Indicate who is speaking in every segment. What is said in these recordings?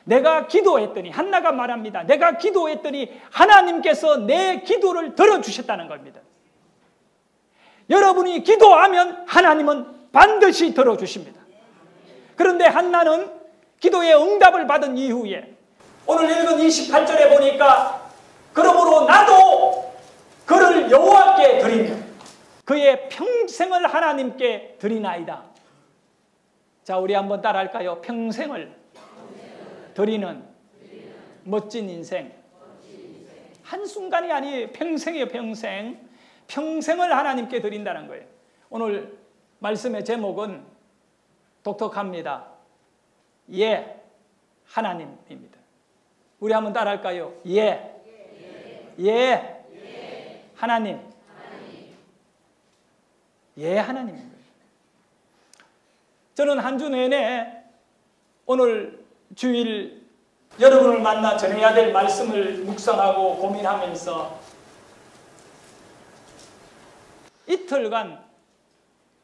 Speaker 1: 내가 기도했더니, 한나가 말합니다. 내가 기도했더니 하나님께서 내 기도를 들어주셨다는 겁니다. 여러분이 기도하면 하나님은 반드시 들어주십니다. 그런데 한나는 기도의 응답을 받은 이후에 오늘 읽은 28절에 보니까 그러므로 나도 그를 여호와께 드리며 그의 평생을 하나님께 드리나이다. 자, 우리 한번 따라할까요? 평생을 드리는 멋진 인생. 한순간이 아니에요. 평생이에요. 평생. 평생을 하나님께 드린다는 거예요. 오늘 말씀의 제목은 독특합니다. 예, 하나님입니다. 우리 한번 따라할까요? 예, 예, 하나님. 예, 하나님입니다. 저는 한 주 내내 오늘 주일 여러분을 만나 전해야 될 말씀을 묵상하고 고민하면서 이틀간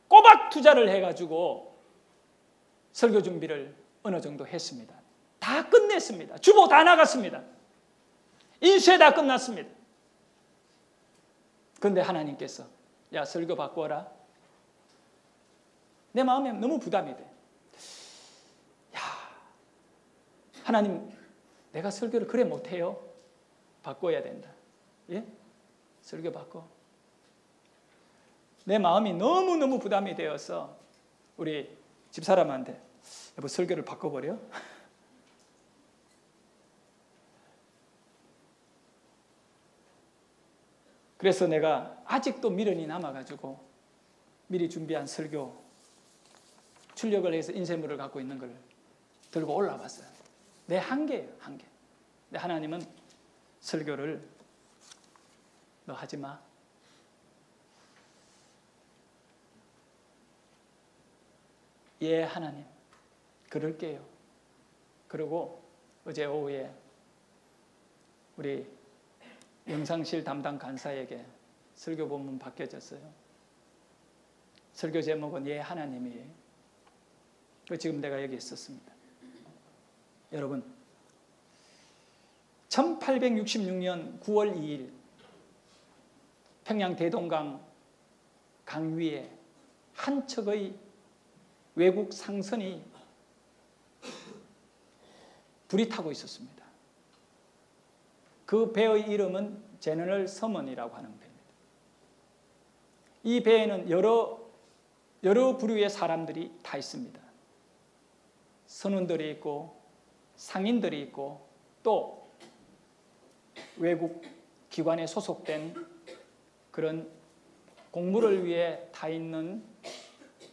Speaker 1: 꼬박 투자를 해가지고 설교 준비를 어느 정도 했습니다. 다 끝냈습니다. 주보 다 나갔습니다. 인쇄 다 끝났습니다. 그런데 하나님께서 야, 설교 바꿔라. 내 마음에 너무 부담이 돼. 야, 하나님, 내가 설교를 그래 못해요. 바꿔야 된다. 예? 설교 바꿔. 내 마음이 너무너무 부담이 되어서 우리 집사람한테 여보, 설교를 바꿔버려? 그래서 내가 아직도 미련이 남아가지고 미리 준비한 설교 출력을 해서 인쇄물을 갖고 있는 걸 들고 올라왔어요. 내 한계예요, 한계. 근데 하나님은 설교를 너 하지 마. 예, 하나님. 그럴게요. 그리고 어제 오후에 우리 영상실 담당 간사에게 설교 본문 바뀌어졌어요. 설교 제목은 예, 하나님이에요. 지금 내가 여기 있었습니다. 여러분, 1866년 9월 2일 평양 대동강 강 위에 한 척의 외국 상선이 불이 타고 있었습니다. 그 배의 이름은 제너럴 서먼이라고 하는 배입니다. 이 배에는 여러 부류의 사람들이 타 있습니다. 선원들이 있고 상인들이 있고 또 외국 기관에 소속된 그런 공무를 위해 타 있는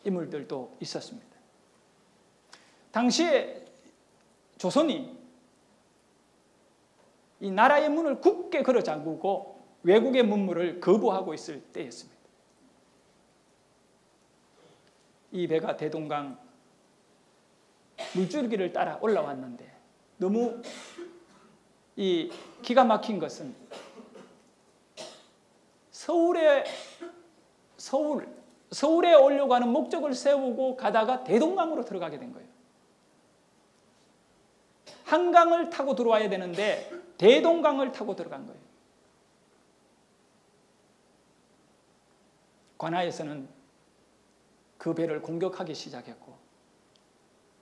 Speaker 1: 인물들도 있었습니다. 당시에 조선이 이 나라의 문을 굳게 걸어 잠그고 외국의 문물을 거부하고 있을 때였습니다. 이 배가 대동강 물줄기를 따라 올라왔는데 너무 이 기가 막힌 것은 서울에 오려고 하는 목적을 세우고 가다가 대동강으로 들어가게 된 거예요. 한강을 타고 들어와야 되는데 대동강을 타고 들어간 거예요. 관하에서는 그 배를 공격하기 시작했고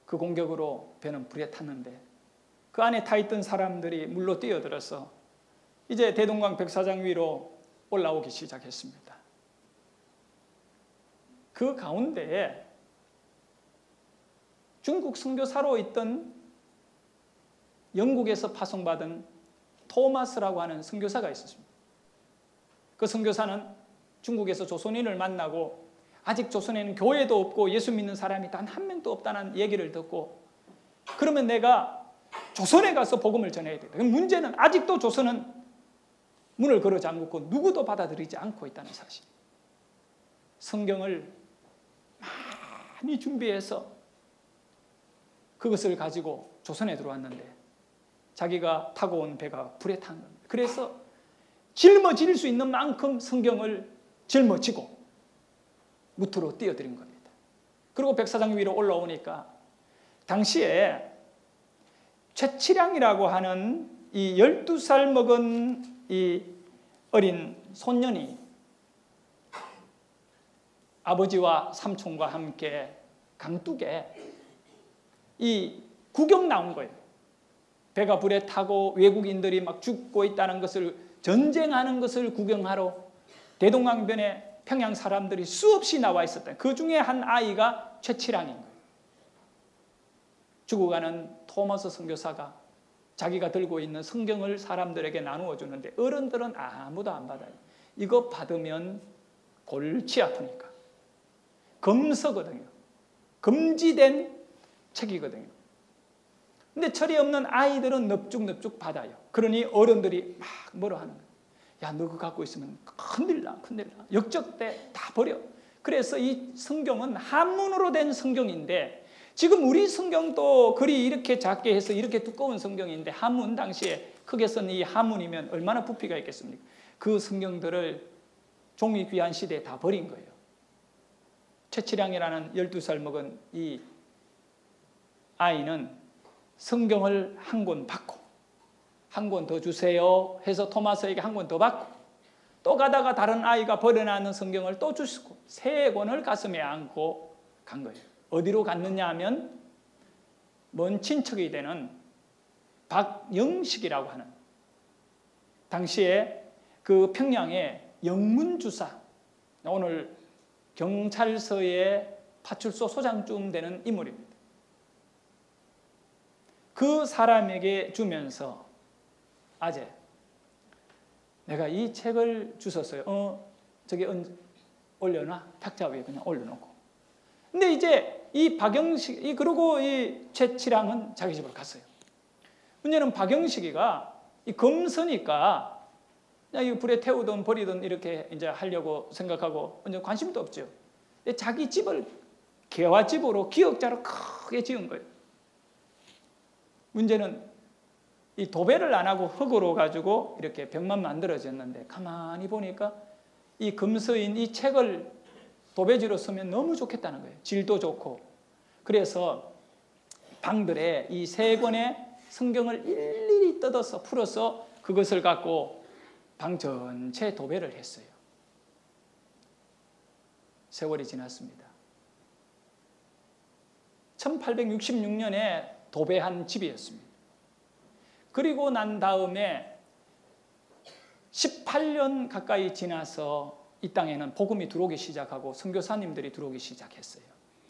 Speaker 1: 그 공격으로 배는 불에 탔는데 그 안에 타 있던 사람들이 물로 뛰어들어서 이제 대동강 백사장 위로 올라오기 시작했습니다. 그 가운데에 중국 선교사로 있던 영국에서 파송받은 토마스라고 하는 선교사가 있었습니다. 그 선교사는 중국에서 조선인을 만나고 아직 조선에는 교회도 없고 예수 믿는 사람이 단 한 명도 없다는 얘기를 듣고 그러면 내가 조선에 가서 복음을 전해야 된다. 문제는 아직도 조선은 문을 걸어 잠그고 누구도 받아들이지 않고 있다는 사실. 성경을 많이 준비해서 그것을 가지고 조선에 들어왔는데 자기가 타고 온 배가 불에 탄 겁니다. 그래서 짊어질 수 있는 만큼 성경을 짊어지고 무트로 뛰어들인 겁니다. 그리고 백사장 위로 올라오니까 당시에 최치량이라고 하는 이 12살 먹은 이 어린 손년이 아버지와 삼촌과 함께 강둑에 이 구경 나온 거예요. 배가 불에 타고 외국인들이 막 죽고 있다는 것을, 전쟁하는 것을 구경하러 대동강변에 평양 사람들이 수없이 나와 있었다. 그 중에 한 아이가 최치량인 거예요. 죽어가는 토마스 선교사가 자기가 들고 있는 성경을 사람들에게 나누어 주는데 어른들은 아무도 안 받아요. 이거 받으면 골치 아프니까. 검서거든요. 금지된 책이거든요. 근데 철이 없는 아이들은 넙죽넙죽 받아요. 그러니 어른들이 막 뭐라 하는 거예요. 야, 너 그거 갖고 있으면 큰일 나. 역적돼. 다 버려. 그래서 이 성경은 한문으로 된 성경인데, 지금 우리 성경도 글이 이렇게 작게 해서 이렇게 두꺼운 성경인데, 한문 당시에 크게 쓴 이 한문이면 얼마나 부피가 있겠습니까? 그 성경들을 종이 귀한 시대에 다 버린 거예요. 최치량이라는 12살 먹은 이 아이는 성경을 한 권 받고, 한 권 더 주세요 해서 토마스에게 한 권 더 받고, 또 가다가 다른 아이가 버려놨는 성경을 또 주시고, 3권을 가슴에 안고 간 거예요. 어디로 갔느냐 하면 먼 친척이 되는 박영식이라고 하는, 당시에 그 평양의 영문주사, 오늘 경찰서의 파출소 소장쯤 되는 인물입니다. 그 사람에게 주면서, 아재, 내가 이 책을 주셨어요. 저기 올려놔. 탁자 위에 그냥 올려놓고. 근데 이제 이 박영식, 그러고 이 최치량은 자기 집으로 갔어요. 문제는 박영식이가 이 검서니까 그냥 이 불에 태우든 버리든 이렇게 이제 하려고 생각하고 이제 관심도 없죠. 근데 자기 집을 개화집으로 기역자로 크게 지은 거예요. 문제는 이 도배를 안 하고 흙으로 가지고 이렇게 벽만 만들어졌는데, 가만히 보니까 이 금서인 이 책을 도배지로 쓰면 너무 좋겠다는 거예요. 질도 좋고. 그래서 방들에 이 3권의 성경을 일일이 뜯어서 풀어서 그것을 갖고 방 전체 도배를 했어요. 세월이 지났습니다. 1866년에 도배한 집이었습니다. 그리고 난 다음에 18년 가까이 지나서 이 땅에는 복음이 들어오기 시작하고 선교사님들이 들어오기 시작했어요.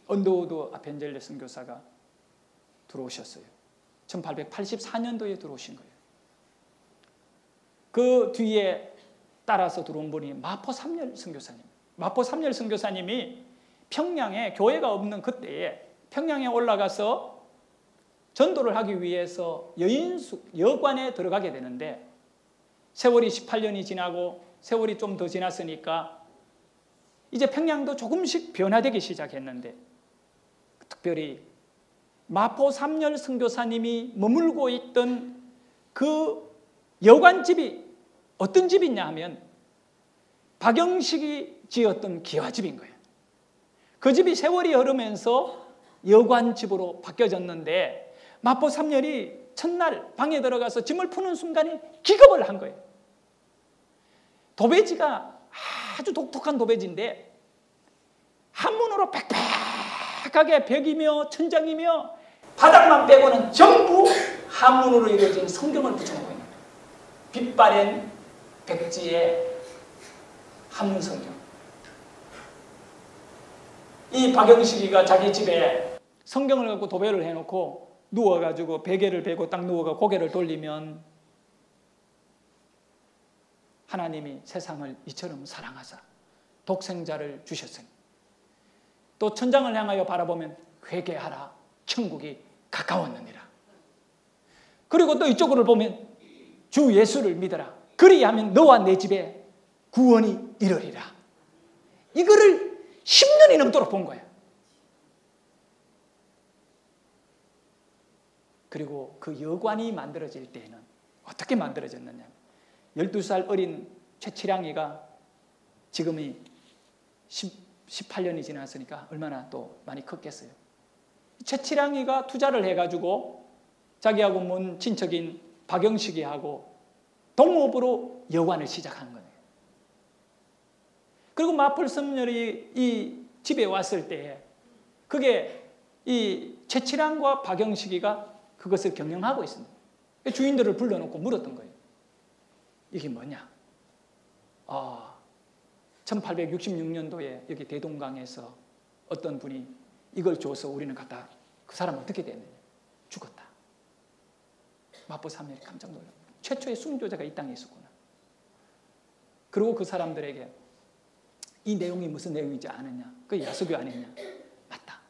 Speaker 1: 언더우드 아펜젤레 선교사가 들어오셨어요. 1884년도에 들어오신 거예요. 그 뒤에 따라서 들어온 분이 마포 삼열 선교사님. 마포 삼열 선교사님이 평양에 교회가 없는 그때에 평양에 올라가서 전도를 하기 위해서 여관에 들어가게 되는데, 세월이 18년이 지나고 세월이 좀 더 지났으니까 이제 평양도 조금씩 변화되기 시작했는데, 특별히 마포 삼열 선교사님이 머물고 있던 그 여관집이 어떤 집이냐 하면 박영식이 지었던 기와집인 거예요. 그 집이 세월이 흐르면서 여관집으로 바뀌어졌는데, 마포 삼열이 첫날 방에 들어가서 짐을 푸는 순간에 기겁을 한 거예요. 도배지가 아주 독특한 도배지인데, 한문으로 빽빽하게 벽이며 천장이며 바닥만 빼고는 전부 한문으로 이루어진 성경을 붙여놓고 있는 거예요. 빛바랜 백지의 한문 성경. 이 박영식이가 자기 집에 성경을 갖고 도배를 해놓고 누워가지고 베개를 베고 딱 누워가 고개를 돌리면 하나님이 세상을 이처럼 사랑하사 독생자를 주셨으니, 또 천장을 향하여 바라보면 회개하라, 천국이 가까웠느니라. 그리고 또 이쪽으로 보면 주 예수를 믿어라, 그리하면 너와 내 집에 구원이 이르리라. 이거를 10년이 넘도록 본 거예요. 그리고 그 여관이 만들어질 때에는 어떻게 만들어졌느냐, 12살 어린 최치량이가 지금이 18년이 지났으니까 얼마나 또 많이 컸겠어요. 최치량이가 투자를 해가지고 자기하고 먼 친척인 박영식이하고 동업으로 여관을 시작하는 거예요. 그리고 마플섬열이 이 집에 왔을 때 그게 이 최칠환과 박영식이가 그것을 경영하고 있습니다. 주인들을 불러놓고 물었던 거예요. 이게 뭐냐? 1866년도에 여기 대동강에서 어떤 분이 이걸 줘서 우리는 갖다 그 사람 어떻게 됐느냐? 죽었다. 마포3혈이 깜짝 놀랐다. 최초의 순교자가 이 땅에 있었구나. 그리고 그 사람들에게 이 내용이 무슨 내용이지 아느냐? 그 야수교 아니냐? 맞다.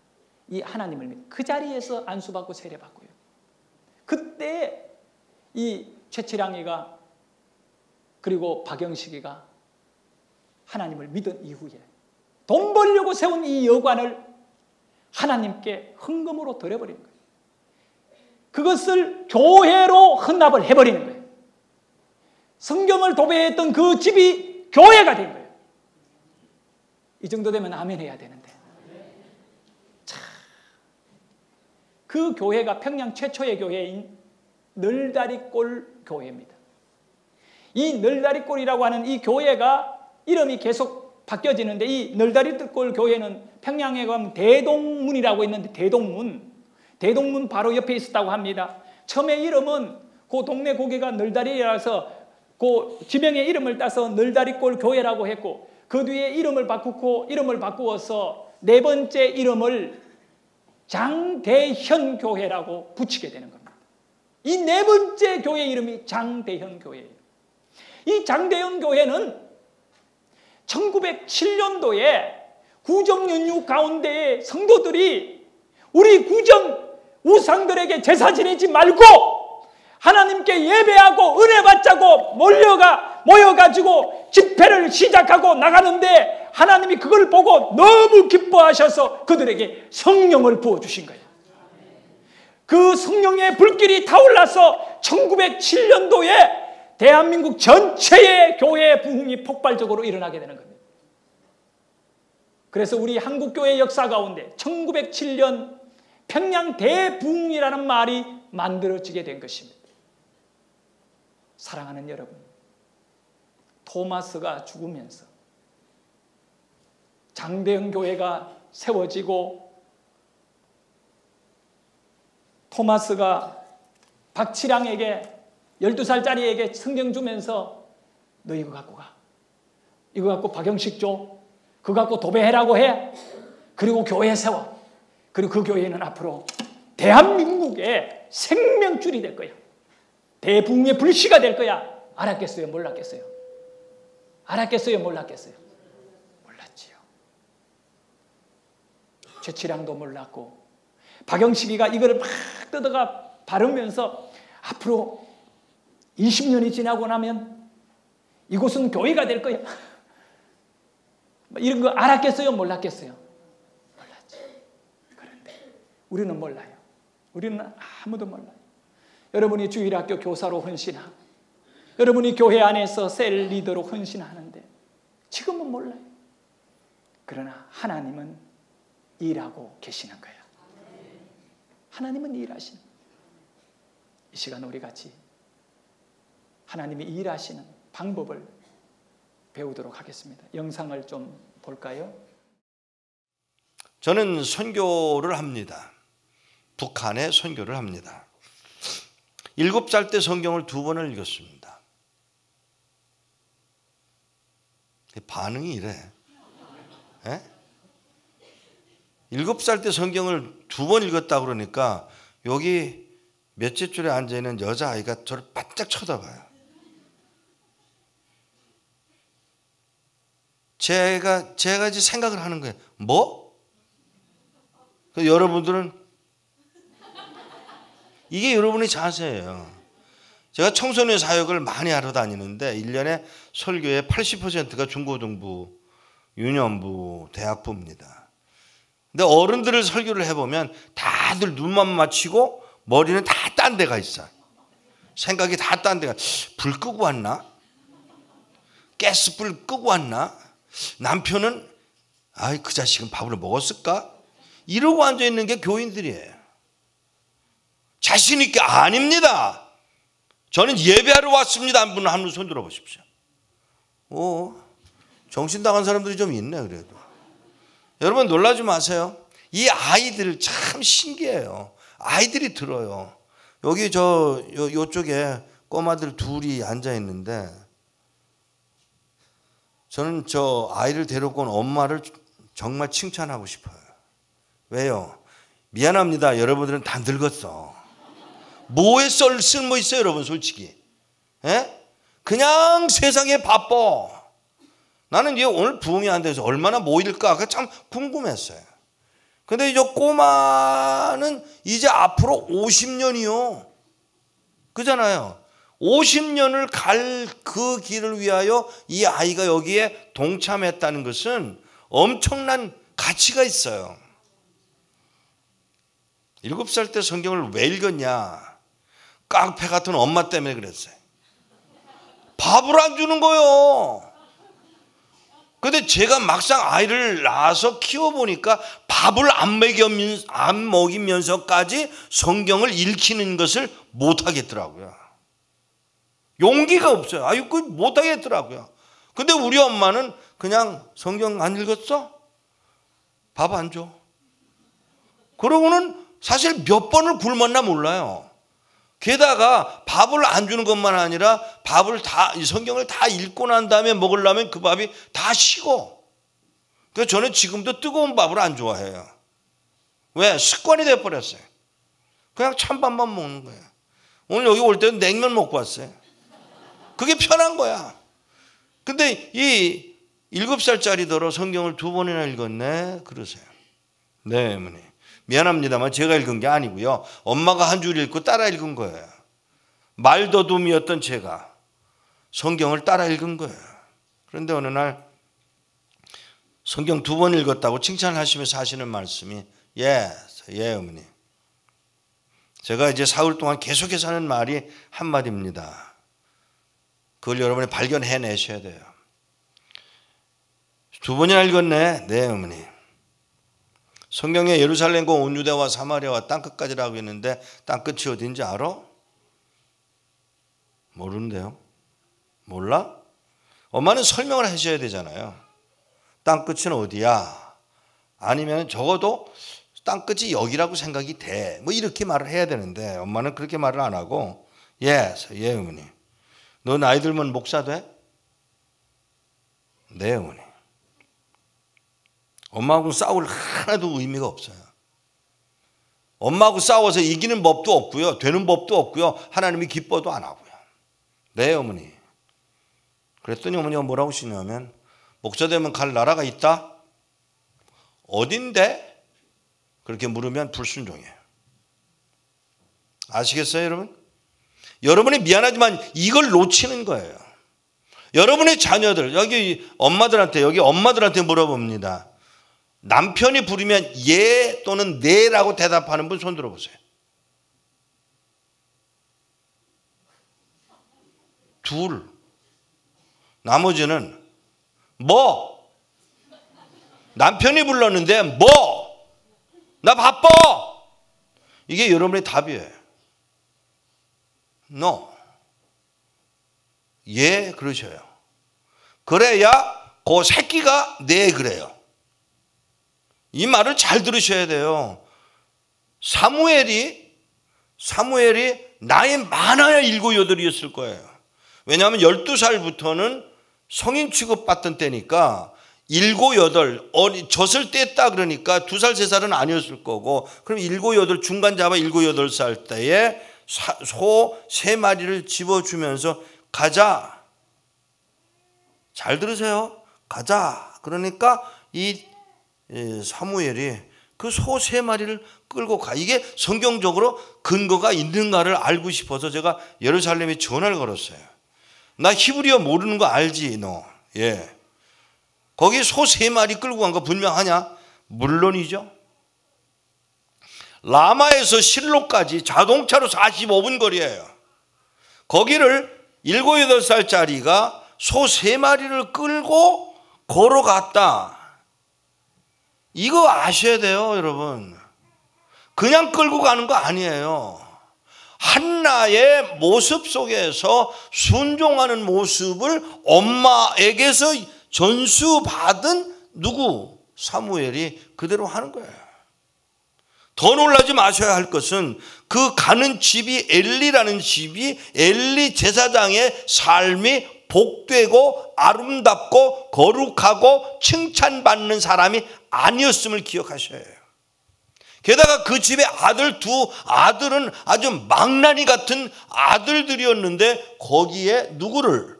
Speaker 1: 이 하나님을 믿. 그 자리에서 안수받고 세례받고요. 그때 이 최칠항이가 그리고 박영식이가 하나님을 믿은 이후에 돈 벌려고 세운 이 여관을 하나님께 헌금으로 드려버리는 거예요. 그것을 교회로 헌납을 해버리는 거예요. 성경을 도배했던 그 집이 교회가 된 거예요. 이 정도 되면 아멘 해야 되는데. 자, 그 교회가 평양 최초의 교회인 널다리골 교회입니다. 이 널다리골이라고 하는 이 교회가 이름이 계속 바뀌어지는데 이 널다리골 교회는 평양에 가면 대동문이라고 있는데 대동문 바로 옆에 있었다고 합니다. 처음에 이름은 그 동네 고개가 널다리라서 그 지명의 이름을 따서 널다리골 교회라고 했고 그 뒤에 이름을 바꾸어서 네 번째 이름을 장대현 교회라고 붙이게 되는 겁니다. 이 네 번째 교회 이름이 장대현 교회예요. 이 장대현 교회는 1907년도에 구정연휴 가운데에 성도들이 우리 구정 우상들에게 제사 지내지 말고 하나님께 예배하고 은혜 받자고 모여가지고 집회를 시작하고 나가는데 하나님이 그걸 보고 너무 기뻐하셔서 그들에게 성령을 부어주신 거예요. 그 성령의 불길이 타올라서 1907년도에 대한민국 전체의 교회 부흥이 폭발적으로 일어나게 되는 겁니다. 그래서 우리 한국교회 역사 가운데 1907년 평양 대부흥이라는 말이 만들어지게 된 것입니다. 사랑하는 여러분, 토마스가 죽으면서 장대현 교회가 세워지고 토마스가 박칠항에게 12살짜리에게 성경 주면서 너 이거 갖고 가. 이거 갖고 박영식 줘. 그거 갖고 도배해라고 해. 그리고 교회 세워. 그리고 그 교회는 앞으로 대한민국의 생명줄이 될 거야. 대부흥의 불씨가 될 거야. 알았겠어요? 몰랐겠어요? 알았겠어요? 몰랐겠어요? 몰랐지요. 최칠항도 몰랐고 박영식이가 이거를 막 뜯어가 바르면서 앞으로 20년이 지나고 나면 이곳은 교회가 될 거야. 이런 거 알았겠어요? 몰랐겠어요? 몰랐지. 그런데 우리는 몰라요. 우리는 아무도 몰라요. 여러분이 주일학교 교사로 헌신하고 여러분이 교회 안에서 셀 리더로 헌신하는데 지금은 몰라요. 그러나 하나님은 일하고 계시는 거예요. 하나님은 일하시는 거예요. 이 시간 우리 같이 하나님이 일하시는 방법을 배우도록 하겠습니다. 영상을 좀 볼까요?
Speaker 2: 저는 선교를 합니다. 북한에 선교를 합니다. 7살 때 성경을 2번을 읽었습니다. 반응이 이래. 7살 때 성경을 2번 읽었다 그러니까 여기 몇째 줄에 앉아있는 여자아이가 저를 바짝 쳐다봐요. 제가 이제 생각을 하는 거예요. 뭐? 여러분들은 이게 여러분의 자세예요. 제가 청소년 사역을 많이 하러 다니는데 1년에 설교의 80%가 중고등부, 유년부, 대학부입니다. 근데 어른들을 설교를 해보면 다들 눈만 맞추고 머리는 다 딴 데가 있어. 생각이 다 딴 데가. 불 끄고 왔나? 가스불 끄고 왔나? 남편은 아이 그 자식은 밥을 먹었을까? 이러고 앉아있는 게 교인들이에요. 자신 있게 아닙니다. 저는 예배하러 왔습니다. 한 분 손 들어보십시오. 정신 나간 사람들이 좀 있네 그래도. 여러분 놀라지 마세요. 이 아이들 참 신기해요. 아이들이 들어요. 여기 요쪽에 꼬마들 둘이 앉아 있는데 저는 저 아이를 데리고 온 엄마를 정말 칭찬하고 싶어요. 왜요? 미안합니다. 여러분들은 다 늙었어. 뭐에 쓸모 있어요, 여러분 솔직히. 예? 그냥 세상에 바빠. 나는 오늘 부흥이 안 돼서 얼마나 모일까 참 궁금했어요. 근데 이 꼬마는 이제 앞으로 50년이요. 그잖아요. 50년을 갈 그 길을 위하여 이 아이가 여기에 동참했다는 것은 엄청난 가치가 있어요. 7살 때 성경을 왜 읽었냐? 깡패 같은 엄마 때문에 그랬어요. 밥을 안 주는 거예요. 근데 제가 막상 아이를 낳아서 키워보니까 밥을 안 먹이면서까지 성경을 읽히는 것을 못하겠더라고요. 용기가 없어요. 그 못하겠더라고요. 근데 우리 엄마는 그냥 성경 안 읽었어? 밥 안 줘. 그러고는 사실 몇 번을 굶었나 몰라요. 게다가 밥을 안 주는 것만 아니라 밥을 성경을 다 읽고 난 다음에 먹으려면 그 밥이 다 식어. 그래서 저는 지금도 뜨거운 밥을 안 좋아해요. 왜? 습관이 돼버렸어요. 그냥 찬밥만 먹는 거예요. 오늘 여기 올 때는 냉면 먹고 왔어요. 그게 편한 거야. 근데 이 7살짜리더러 성경을 2번이나 읽었네 그러세요. 네, 어머니. 미안합니다만 제가 읽은 게 아니고요. 엄마가 한 줄 읽고 따라 읽은 거예요. 말더듬이었던 제가 성경을 따라 읽은 거예요. 그런데 어느 날 성경 2번 읽었다고 칭찬하시면서 하시는 말씀이 예, 어머니. 제가 이제 사흘 동안 계속해서 하는 말이 한마디입니다. 그걸 여러분이 발견해내셔야 돼요. 2번이나 읽었네. 네, 어머니. 성경에 예루살렘과 온 유대와 사마리아와 땅끝까지라고 했는데 땅끝이 어딘지 알아? 모르는데요. 몰라? 엄마는 설명을 하셔야 되잖아요. 땅끝은 어디야? 아니면 적어도 땅끝이 여기라고 생각이 돼. 뭐 이렇게 말을 해야 되는데 엄마는 그렇게 말을 안 하고 예, 어머니. 너 나이 들면 목사 돼? 네, 어머니. 엄마하고 싸울 하나도 의미가 없어요. 엄마하고 싸워서 이기는 법도 없고요. 되는 법도 없고요. 하나님이 기뻐도 안 하고요. 네, 어머니. 그랬더니 어머니가 뭐라고 하시냐면 목사 되면 갈 나라가 있다? 어딘데? 그렇게 물으면 불순종이에요. 아시겠어요, 여러분? 여러분이 미안하지만 이걸 놓치는 거예요. 여러분의 자녀들, 여기 엄마들한테 물어봅니다. 남편이 부르면 예 또는 네라고 대답하는 분 손 들어보세요. 둘. 나머지는 뭐? 남편이 불렀는데 뭐? 나 바빠. 이게 여러분의 답이에요. No. 예 그러셔요. 그래야 그 새끼가 네 그래요. 이 말을 잘 들으셔야 돼요. 사무엘이 나이 많아야 7, 8이었을 거예요. 왜냐하면 12살부터는 성인 취급받던 때니까 7, 8 젖을 뗐다 그러니까 2살, 3살은 아니었을 거고 그럼 7, 8 중간 잡아 7, 8살 때에 소 3마리를 집어주면서 가자. 잘 들으세요. 가자. 그러니까 이 사무엘이 그 소 3마리를 끌고 가. 이게 성경적으로 근거가 있는가를 알고 싶어서 제가 예루살렘에 전화를 걸었어요. 나 히브리어 모르는 거 알지 너? 예. 거기 소 3마리 끌고 간 거 분명하냐? 물론이죠. 라마에서 실로까지 자동차로 45분 거리예요. 거기를 7, 8살짜리가 소 3마리를 끌고 걸어갔다. 이거 아셔야 돼요, 여러분. 그냥 끌고 가는 거 아니에요. 한나의 모습 속에서 순종하는 모습을 엄마에게서 전수받은 누구? 사무엘이 그대로 하는 거예요. 더 놀라지 마셔야 할 것은 그 가는 집이 엘리라는 집이 엘리 제사장의 삶이 복되고 아름답고 거룩하고 칭찬받는 사람이 아니었음을 기억하셔야 해요. 게다가 그 집의 두 아들은 아주 망나니 같은 아들들이었는데 거기에 누구를?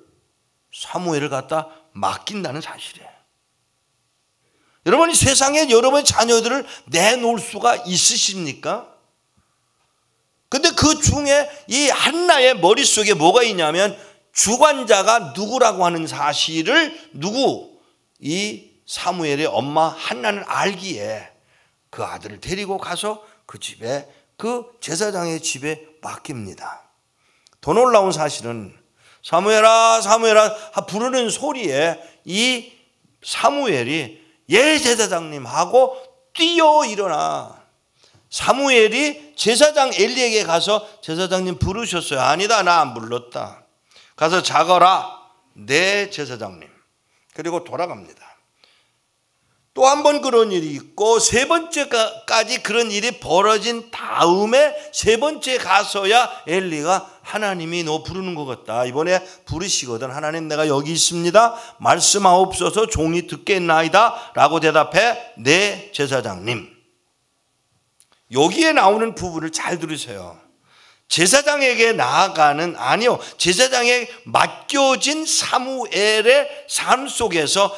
Speaker 2: 사무엘을 갖다 맡긴다는 사실이에요. 여러분이 세상에 여러분의 자녀들을 내놓을 수가 있으십니까? 근데 그 중에 이 한나의 머릿속에 뭐가 있냐면 주관자가 누구라고 하는 사실을 이 사무엘의 엄마 한나는 알기에 그 아들을 데리고 가서 그 집에 그 제사장의 집에 맡깁니다. 더 놀라운 사실은 사무엘아 사무엘아 부르는 소리에 이 사무엘이 예 제사장님 하고 뛰어 일어나. 사무엘이 제사장 엘리에게 가서 제사장님 부르셨어요. 아니다, 나 안 불렀다. 가서 자거라 네 제사장님. 그리고 돌아갑니다. 또 한 번 그런 일이 있고 세 번째까지 그런 일이 벌어진 다음에 세 번째 가서야 엘리가 하나님이 너 부르는 것 같다. 이번에 부르시거든. 하나님 내가 여기 있습니다. 말씀하옵소서 종이 듣겠나이다. 라고 대답해 네 제사장님. 여기에 나오는 부분을 잘 들으세요. 제사장에게 나아가는 아니요 제사장에 맡겨진 사무엘의 삶 속에서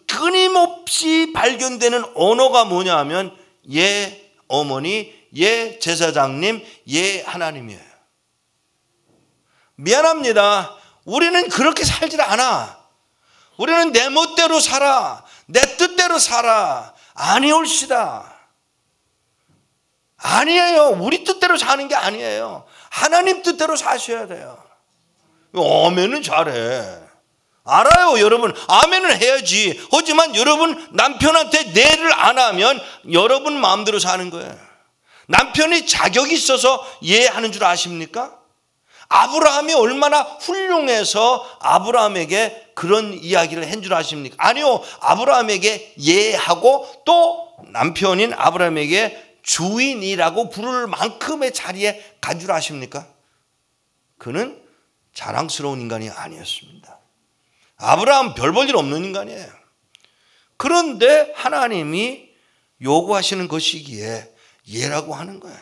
Speaker 2: 끊임없이 발견되는 언어가 뭐냐 하면 예 어머니, 예 제사장님, 예 하나님이에요. 미안합니다. 우리는 그렇게 살질 않아. 우리는 내 멋대로 살아. 내 뜻대로 살아. 아니올시다. 아니에요. 우리 뜻대로 사는 게 아니에요. 하나님 뜻대로 사셔야 돼요. 아멘은 잘해. 알아요, 여러분. 아멘은 해야지. 하지만 여러분 남편한테 네를 안 하면 여러분 마음대로 사는 거예요. 남편이 자격이 있어서 예 하는 줄 아십니까? 아브라함이 얼마나 훌륭해서 아브라함에게 그런 이야기를 한 줄 아십니까? 아니요. 아브라함에게 예 하고 또 남편인 아브라함에게 주인이라고 부를 만큼의 자리에 간 줄 아십니까? 그는 자랑스러운 인간이 아니었습니다. 아브라함 별 볼 일 없는 인간이에요. 그런데 하나님이 요구하시는 것이기에 예라고 하는 거예요.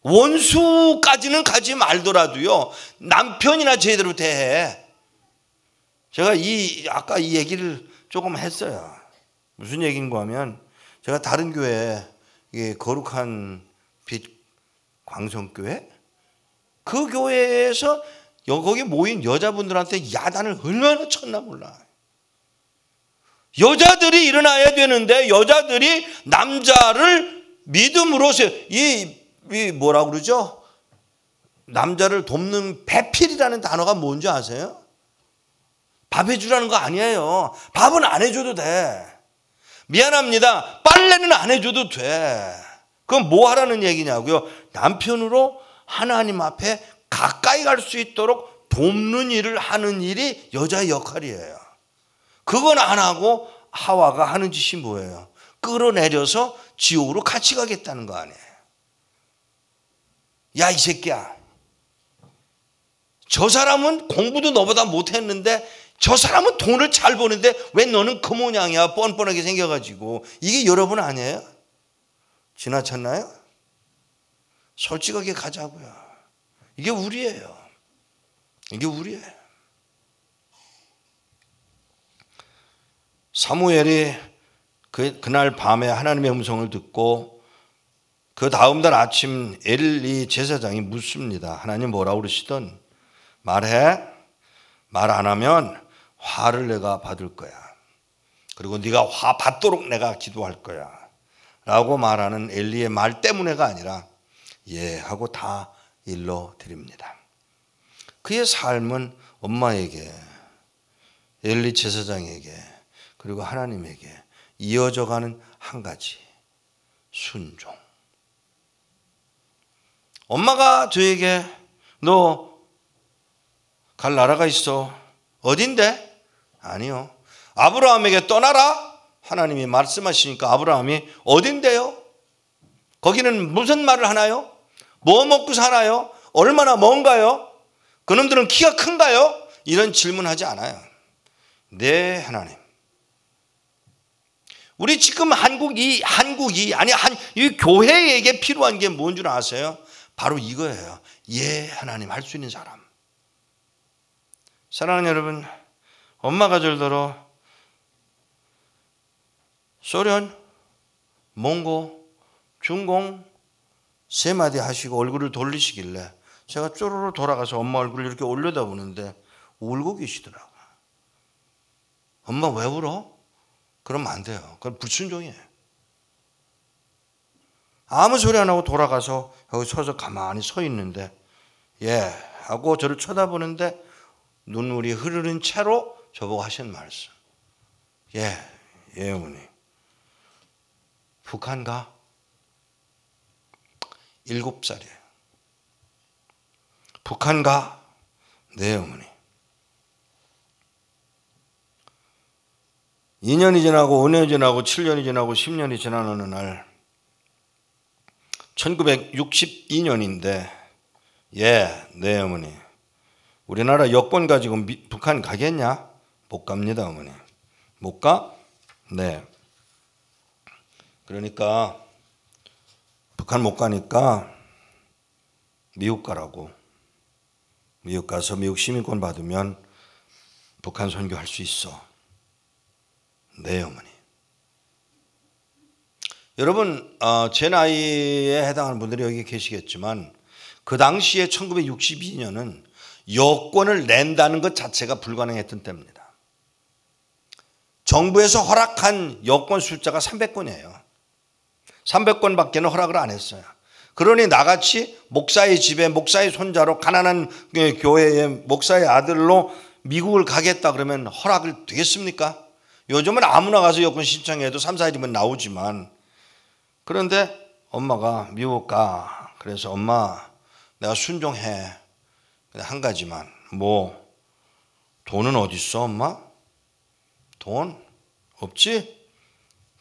Speaker 2: 원수까지는 가지 말더라도요 남편이나 제대로 대해. 제가 아까 이 얘기를 조금 했어요. 무슨 얘기인가 하면 제가 다른 교회 거룩한 빛 광성교회 그 교회에서 거기 모인 여자분들한테 야단을 얼마나 쳤나 몰라. 여자들이 일어나야 되는데 여자들이 남자를 믿음으로써 이 뭐라고 그러죠? 남자를 돕는 배필이라는 단어가 뭔지 아세요? 밥 해주라는 거 아니에요. 밥은 안 해줘도 돼. 미안합니다. 빨래는 안 해줘도 돼. 그럼 뭐 하라는 얘기냐고요? 남편으로 하나님 앞에 가까이 갈 수 있도록 돕는 일을 하는 일이 여자의 역할이에요. 그건 안 하고 하와가 하는 짓이 뭐예요? 끌어내려서 지옥으로 같이 가겠다는 거 아니에요. 야, 이 새끼야. 저 사람은 공부도 너보다 못했는데 저 사람은 돈을 잘 버는데 왜 너는 그 모양이야? 뻔뻔하게 생겨가지고. 이게 여러분 아니에요? 지나쳤나요? 솔직하게 가자고요. 이게 우리예요. 이게 우리예요. 사무엘이 그날 밤에 하나님의 음성을 듣고 그 다음 날 아침 엘리 제사장이 묻습니다. 하나님 뭐라고 그러시던 말해. 말 안 하면 화를 내가 받을 거야. 그리고 네가 화 받도록 내가 기도할 거야. 라고 말하는 엘리의 말 때문에가 아니라 예 하고 다 일러 드립니다. 그의 삶은 엄마에게, 엘리 제사장에게, 그리고 하나님에게 이어져가는 한 가지 순종. 엄마가 저에게 너 갈 나라가 있어. 어딘데? 아니요. 아브라함에게 떠나라. 하나님이 말씀하시니까 아브라함이 어딘데요? 거기는 무슨 말을 하나요? 뭐 먹고 사나요? 얼마나 먼가요? 그놈들은 키가 큰가요? 이런 질문하지 않아요. 네, 하나님. 우리 지금 이 교회에게 필요한 게 뭔 줄 아세요? 바로 이거예요. 예, 하나님 할 수 있는 사람. 사랑하는 여러분, 엄마가 절더러 소련, 몽고, 중공 세 마디 하시고 얼굴을 돌리시길래 제가 쪼르르 돌아가서 엄마 얼굴을 이렇게 올려다보는데 울고 계시더라고요. 엄마 왜 울어? 그러면 안 돼요. 그건 불순종이에요. 아무 소리 안 하고 돌아가서 여기 서서 가만히 서 있는데 예 하고 저를 쳐다보는데 눈물이 흐르는 채로 저보고 하신 말씀. 예 어머니. 북한 가? 7살이에요. 북한 가? 네 어머니. 2년이 지나고 5년이 지나고 7년이 지나고 10년이 지난 어느 날 1962년인데 네 어머니. 우리나라 여권 가지고 북한 가겠냐? 못 갑니다 어머니. 못 가? 네. 그러니까 북한 못 가니까 미국 가라고. 미국 가서 미국 시민권 받으면 북한 선교할 수 있어. 네 어머니. 여러분 제 나이에 해당하는 분들이 여기 계시겠지만 그 당시에 1962년은 여권을 낸다는 것 자체가 불가능했던 때입니다. 정부에서 허락한 여권 숫자가 300건이에요. 300건밖에는 허락을 안 했어요. 그러니 나같이 목사의 집에 목사의 손자로 가난한 교회의 목사의 아들로 미국을 가겠다 그러면 허락을 되겠습니까? 요즘은 아무나 가서 여권 신청해도 3, 4일이면 나오지만 그런데 엄마가 미국 가. 그래서 엄마 내가 순종해. 한 가지만 뭐 돈은 어디 있어 엄마? 돈? 없지?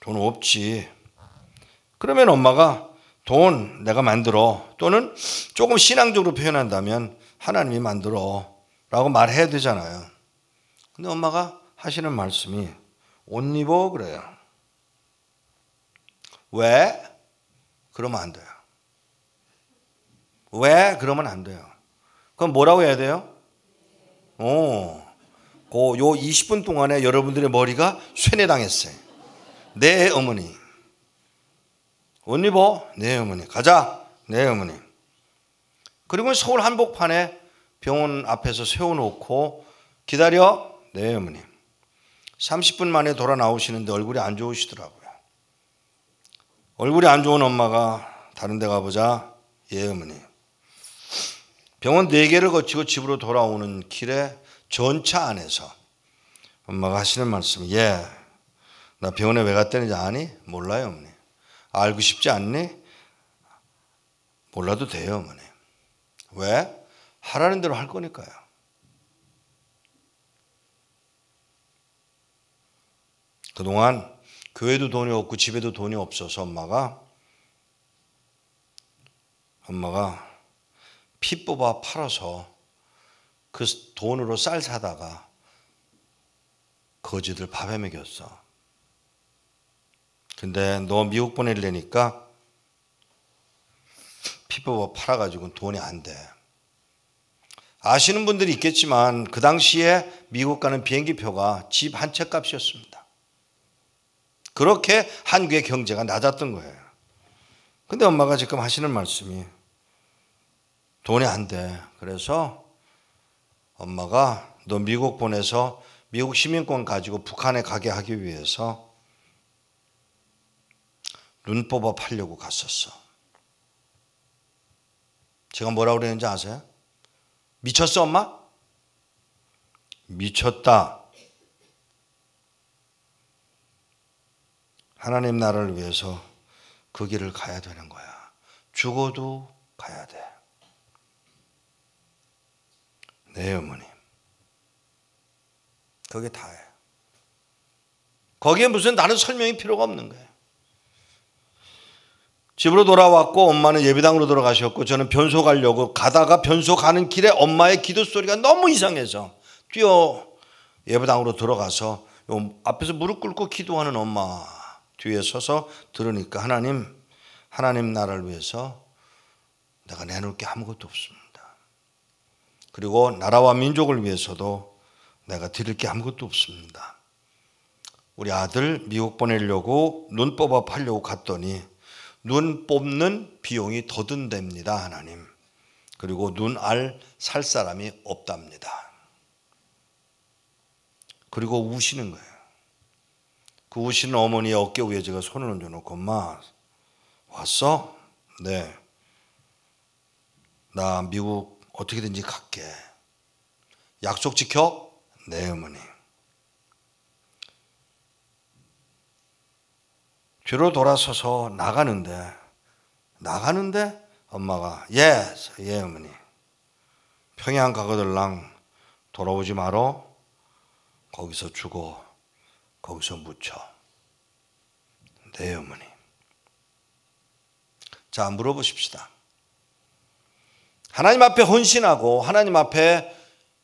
Speaker 2: 돈 없지. 그러면 엄마가 돈 내가 만들어 또는 조금 신앙적으로 표현한다면 하나님이 만들어 라고 말해야 되잖아요. 근데 엄마가 하시는 말씀이 옷 입어 그래요. 왜? 그러면 안 돼요. 왜? 그러면 안 돼요. 그럼 뭐라고 해야 돼요? 요 20분 동안에 여러분들의 머리가 쇠뇌당했어요. 네 어머니. 옷 입어? 네 어머니. 가자? 네 어머니. 그리고 서울 한복판에 병원 앞에서 세워놓고 기다려? 네 어머니. 30분 만에 돌아 나오시는데 얼굴이 안 좋으시더라고요. 얼굴이 안 좋은 엄마가 다른 데 가보자. 예 어머니. 병원 4개를 거치고 집으로 돌아오는 길에 전차 안에서 엄마가 하시는 말씀이 나 병원에 왜 갔다는지 아니? 몰라요 어머니. 알고 싶지 않니? 몰라도 돼요 어머니. 왜? 하라는 대로 할 거니까요. 그동안 교회도 돈이 없고 집에도 돈이 없어서 엄마가 피 뽑아 팔아서 그 돈으로 쌀 사다가 거지들 밥해 먹였어. 근데 너 미국 보내려니까 피 뽑아 팔아가지고 돈이 안 돼. 아시는 분들이 있겠지만 그 당시에 미국 가는 비행기 표가 집 한 채 값이었습니다. 그렇게 한국의 경제가 낮았던 거예요. 근데 엄마가 지금 하시는 말씀이 돈이 안 돼. 그래서 엄마가 너 미국 보내서 미국 시민권 가지고 북한에 가게 하기 위해서 눈 뽑아 팔려고 갔었어. 제가 뭐라고 그랬는지 아세요? 미쳤어 엄마? 미쳤다. 하나님 나라를 위해서 그 길을 가야 되는 거야. 죽어도 가야 돼. 네, 어머님. 그게 다예요. 거기에 무슨 다른 설명이 필요가 없는 거예요. 집으로 돌아왔고 엄마는 예배당으로 들어가셨고 저는 변소 가려고 가다가 변소 가는 길에 엄마의 기도 소리가 너무 이상해서 뛰어 예배당으로 들어가서 앞에서 무릎 꿇고 기도하는 엄마 뒤에 서서 들으니까 하나님 나라를 위해서 내가 내놓을 게 아무것도 없습니다. 그리고 나라와 민족을 위해서도 내가 드릴 게 아무것도 없습니다. 우리 아들 미국 보내려고 눈 뽑아 팔려고 갔더니 눈 뽑는 비용이 더 든답니다, 하나님. 그리고 눈알 살 사람이 없답니다. 그리고 우시는 거예요. 그 우시는 어머니의 어깨 위에 제가 손을 얹어놓고 엄마 왔어? 네. 나 미국 어떻게든지 갈게. 약속 지켜? 네, 어머니. 뒤로 돌아서서 나가는데 엄마가 예 어머니. 평양 가거들랑 돌아오지 마라. 거기서 죽어. 거기서 묻혀. 네, 어머니. 자, 물어보십시다. 하나님 앞에 헌신하고 하나님 앞에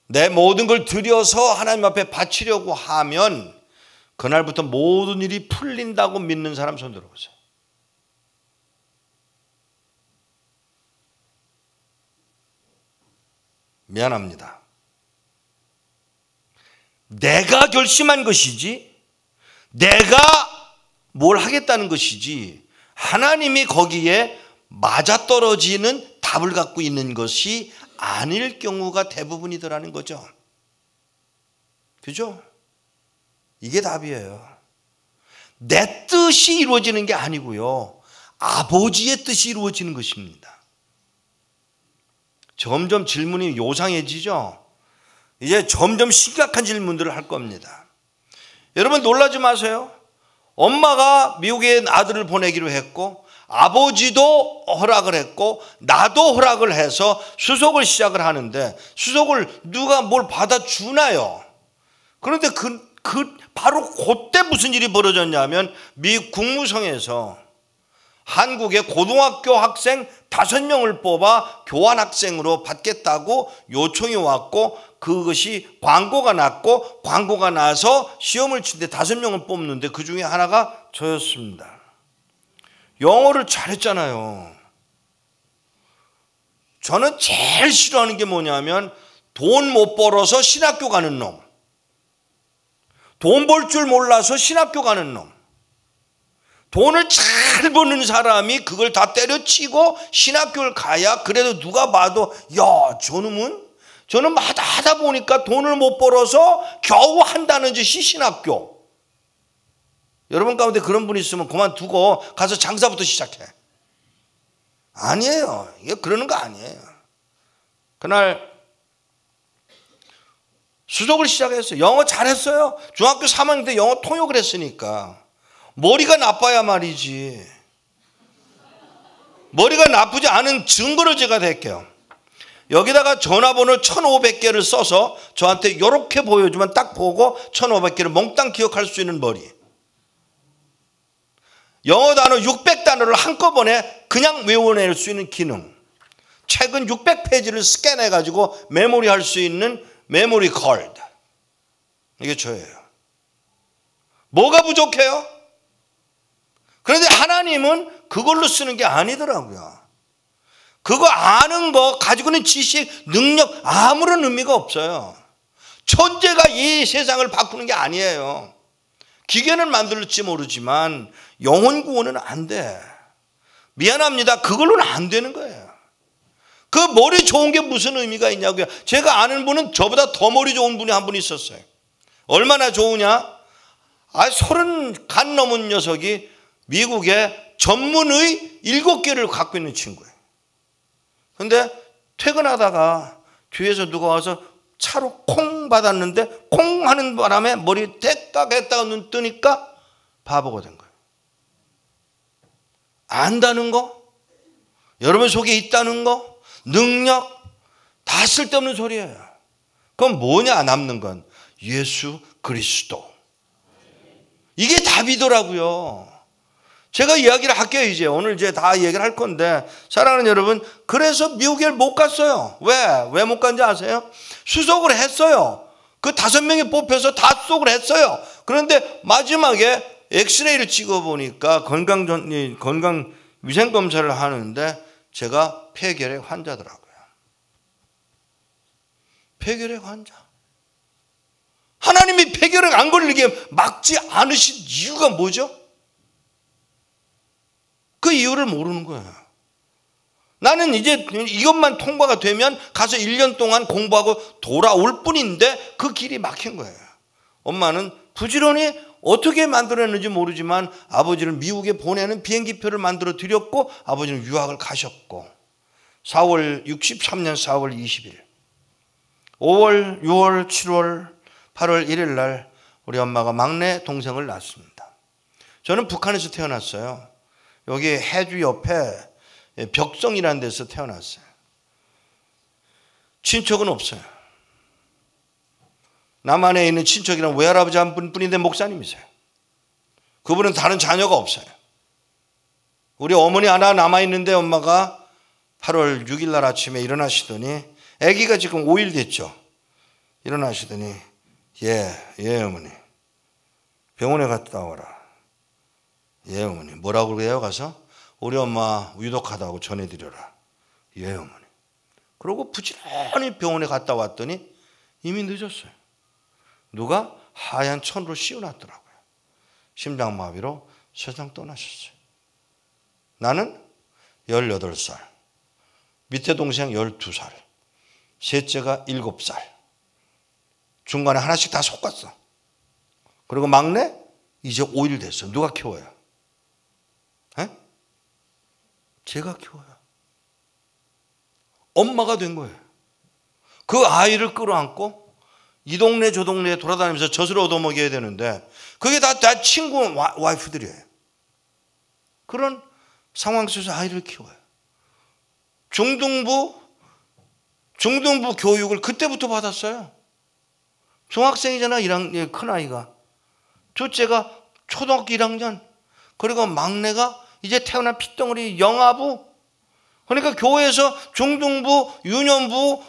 Speaker 2: 내 모든 걸 들여서 하나님 앞에 바치려고 하면 그날부터 모든 일이 풀린다고 믿는 사람 손 들어보세요. 미안합니다. 내가 결심한 것이지 내가 뭘 하겠다는 것이지 하나님이 거기에 맞아떨어지는 답을 갖고 있는 것이 아닐 경우가 대부분이더라는 거죠. 그죠? 이게 답이에요. 내 뜻이 이루어지는 게 아니고요. 아버지의 뜻이 이루어지는 것입니다. 점점 질문이 요상해지죠. 이제 점점 심각한 질문들을 할 겁니다. 여러분 놀라지 마세요. 엄마가 미국에 아들을 보내기로 했고 아버지도 허락을 했고 나도 허락을 해서 수속을 시작을 하는데 수속을 누가 뭘 받아주나요? 그런데 바로 그때 무슨 일이 벌어졌냐면 미국 국무성에서 한국의 고등학교 학생 5명을 뽑아 교환학생으로 받겠다고 요청이 왔고 그것이 광고가 났고 광고가 나서 시험을 치는데 5명을 뽑는데 그 중에 하나가 저였습니다. 영어를 잘했잖아요. 저는 제일 싫어하는 게 뭐냐면 돈 못 벌어서 신학교 가는 놈. 돈 벌 줄 몰라서 신학교 가는 놈. 돈을 잘 버는 사람이 그걸 다 때려치고 신학교를 가야 그래도 누가 봐도 야 저는 하다 보니까 돈을 못 벌어서 겨우 한다는 짓이 신학교. 여러분 가운데 그런 분이 있으면 그만두고 가서 장사부터 시작해. 아니에요. 이게 그러는 거 아니에요. 그날 수속을 시작했어요. 영어 잘했어요. 중학교 3학년 때 영어 통역을 했으니까. 머리가 나빠야 말이지. 머리가 나쁘지 않은 증거를 제가 댈게요. 여기다가 전화번호 1500개를 써서 저한테 이렇게 보여주면 딱 보고 1500개를 몽땅 기억할 수 있는 머리. 영어 단어 600단어를 한꺼번에 그냥 외워낼 수 있는 기능. 책은 600페이지를 스캔해가지고 메모리할 수 있는 메모리 카드. 이게 저예요. 뭐가 부족해요? 그런데 하나님은 그걸로 쓰는 게 아니더라고요. 그거 아는 거 가지고 있는 지식, 능력 아무런 의미가 없어요. 천재가 이 세상을 바꾸는 게 아니에요. 기계는 만들지 모르지만 영혼 구원은 안 돼. 미안합니다. 그걸로는 안 되는 거예요. 그 머리 좋은 게 무슨 의미가 있냐고요. 제가 아는 분은 저보다 더 머리 좋은 분이 한 분 있었어요. 얼마나 좋으냐? 30 간 넘은 녀석이 미국에 전문의 7개를 갖고 있는 친구예요. 근데 퇴근하다가 뒤에서 누가 와서 차로 콩 받았는데 콩 하는 바람에 머리 떼깍 했다가 눈 뜨니까 바보가 된 거예요. 안다는 거, 여러분 속에 있다는 거, 능력 다 쓸데없는 소리예요. 그럼 뭐냐 남는 건? 예수 그리스도. 이게 답이더라고요. 제가 이야기를 할게요. 이제 오늘 이제 다 얘기를 할 건데, 사랑하는 여러분, 그래서 미국에 못 갔어요. 왜 못 간지 아세요? 수속을 했어요. 그 5명이 뽑혀서 다 수속을 했어요. 그런데 마지막에 엑스레이를 찍어보니까 건강 위생 검사를 하는데 제가 폐결핵 환자더라고요. 폐결핵 환자. 하나님이 폐결핵 안 걸리게 막지 않으신 이유가 뭐죠? 그 이유를 모르는 거예요. 나는 이제 이것만 통과가 되면 가서 1년 동안 공부하고 돌아올 뿐인데 그 길이 막힌 거예요. 엄마는 부지런히 어떻게 만들었는지 모르지만 아버지를 미국에 보내는 비행기표를 만들어 드렸고, 아버지는 유학을 가셨고, 63년 4월 20일 5월, 6월, 7월, 8월 1일 날 우리 엄마가 막내 동생을 낳습니다. 저는 북한에서 태어났어요. 여기 해주 옆에 벽성이라는 데서 태어났어요. 친척은 없어요. 남한에 있는 친척이란 외할아버지 한 분뿐인데 목사님이세요. 그분은 다른 자녀가 없어요. 우리 어머니 하나 남아있는데 엄마가 8월 6일 날 아침에 일어나시더니, 아기가 지금 5일 됐죠. 일어나시더니 예 어머니 병원에 갔다 와라. 예 어머니. 뭐라고 그래요? 가서 우리 엄마 위독하다고 전해드려라. 예 어머니. 그러고 부지런히 병원에 갔다 왔더니 이미 늦었어요. 누가 하얀 천으로 씌워놨더라고요. 심장마비로 세상 떠나셨어요. 나는 18살, 밑에 동생 12살, 셋째가 7살, 중간에 하나씩 다 속았어. 그리고 막내 이제 5일 됐어. 누가 키워요? 에? 제가 키워요. 엄마가 된 거예요. 그 아이를 끌어안고 이 동네 저 동네에 돌아다니면서 젖을 얻어먹여야 되는데 그게 다 친구 와이프들이에요. 그런 상황 속에서 아이를 키워요. 중등부 교육을 그때부터 받았어요. 중학생이잖아. 큰아이가. 둘째가 초등학교 1학년. 그리고 막내가 이제 태어난 핏덩어리 영아부. 그러니까 교회에서 중등부, 유년부,